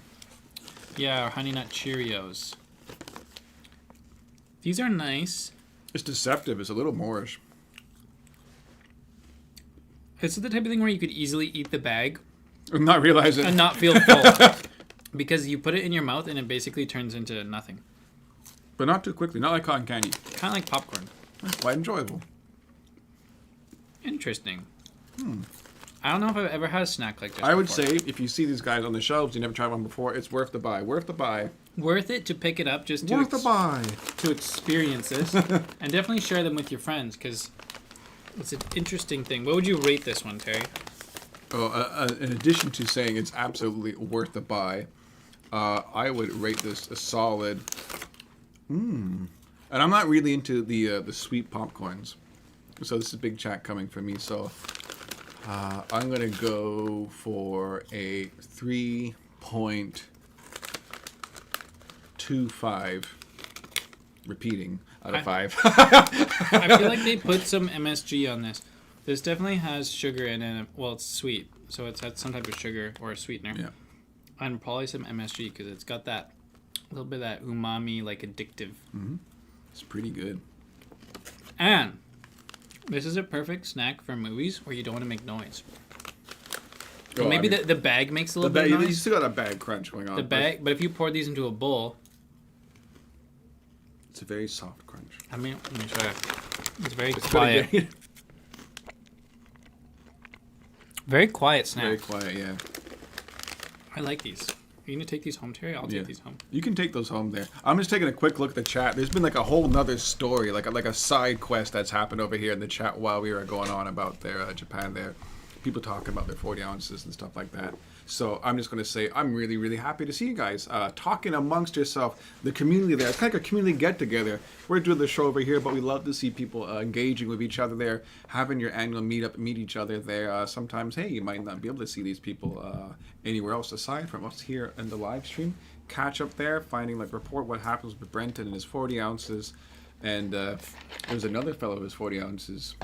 Yeah, or Honey Nut Cheerios. These are nice. It's deceptive. It's a little Moorish. This is the type of thing where you could easily eat the bag I'm not realizing. and not feel full. Because you put it in your mouth and it basically turns into nothing. But not too quickly. Not like cotton candy. Kind of like popcorn. It's quite enjoyable. Interesting. I don't know if I've ever had a snack like this I would before. say if you see these guys on the shelves, you never tried one before, it's worth the buy. Worth the buy. Worth it to pick it up just to, Worth the buy. to experience this. And definitely share them with your friends because it's an interesting thing. What would you rate this one, Terry? Oh, in addition to saying it's absolutely worth the buy, I would rate this a solid. And I'm not really into the sweet popcorns, so this is a big chat coming from me. So I'm gonna go for a 3.25. Repeating out of 5. I feel like they put some MSG on this. This definitely has sugar in it. Well, it's sweet, so it's had some type of sugar or a sweetener. Yeah. And probably some MSG because it's got that little bit of that umami, like addictive. It's pretty good. And this is a perfect snack for movies where you don't want to make noise. Oh, Maybe I mean, the bag makes a the little bit bag, of you noise. still got a bag crunch going on. The bag, but if you pour these into a bowl, It's a very soft crunch. I mean, let me show you. It's very It's quiet. pretty good. Very quiet snack. Very quiet, yeah. I like these. Are you gonna take these home, Terry? I'll take these home. You can take those home there. I'm just taking a quick look at the chat. There's been like a whole nother story, like a side quest that's happened over here in the chat while we were going on about their Japan there. People talking about their 40 ounces and stuff like that. So I'm just going to say I'm really, really happy to see you guys talking amongst yourself, the community there. It's kind of like a community get-together. We're doing the show over here, but we love to see people engaging with each other there, having your annual meetup, meet each other there. Sometimes, hey, you might not be able to see these people anywhere else aside from us here in the live stream. Catch up there, report what happens with Brenton and his 40 ounces. And there's another fellow with his 40 ounces.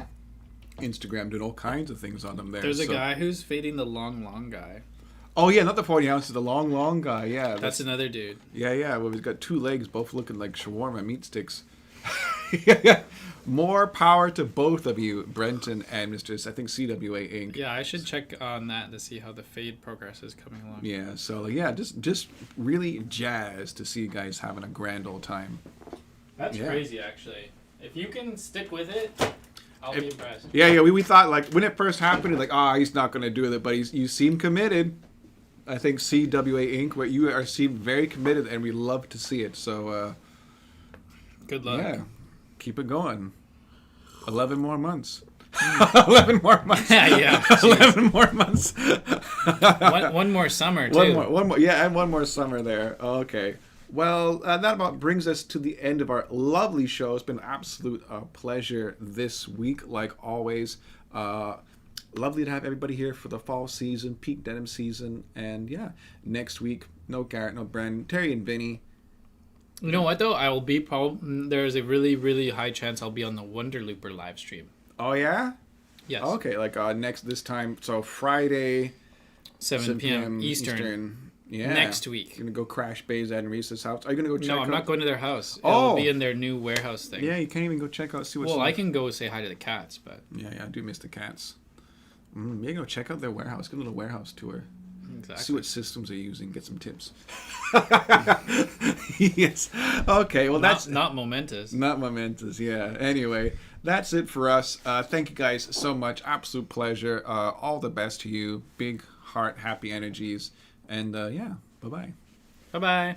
Instagram doing all kinds of things on them there. There's a guy who's fading the long guy. Oh yeah, not the 40 ounces, the long guy. Yeah, That's another dude. Yeah. Well, he's got 2 legs, both looking like shawarma meat sticks. Yeah. More power to both of you, Brenton and Mr. I think CWA Inc. Yeah, I should check on that to see how the fade progress is coming along. Yeah. So yeah, just really jazzed to see you guys having a grand old time. That's Yeah. crazy, actually. If you can stick with it, I'll be impressed. Yeah. We thought like when it first happened, like he's not gonna do it, but you seem committed. I think CWA Inc., where you are seem very committed, and we love to see it. So, Good luck. yeah, keep it going. 11 more months. 11 more months. Yeah. 11 more months. One more summer too. One more. Yeah, and one more summer there. Okay. Well, that about brings us to the end of our lovely show. It's been an absolute pleasure this week, like always. Lovely to have everybody here for the fall season, peak denim season. And yeah, next week, no Garrett, no Brandon, Terry and Vinny. You know what though? I will be there's a really, really high chance I'll be on the Wonder Looper live stream. Oh, yeah? Yes. Okay, like this time, so Friday, 7 p.m. Eastern. Yeah. Next week. You're going to go crash Bay's and Reese's house. Are you going to go check out? No, I'm not going to their house. Oh. It'll be in their new warehouse thing. Yeah, you can't even go check out, see what's Well, I can go say hi to the cats, but... Yeah, I do miss the cats. You go check out their warehouse. Get a little warehouse tour. Exactly. See what systems they're using. Get some tips. Yes. Okay, well, that's... Not momentous. Not momentous, yeah. Anyway, that's it for us. Thank you guys so much. Absolute pleasure. All the best to you. Big heart, happy energies. And yeah, bye-bye. Bye-bye.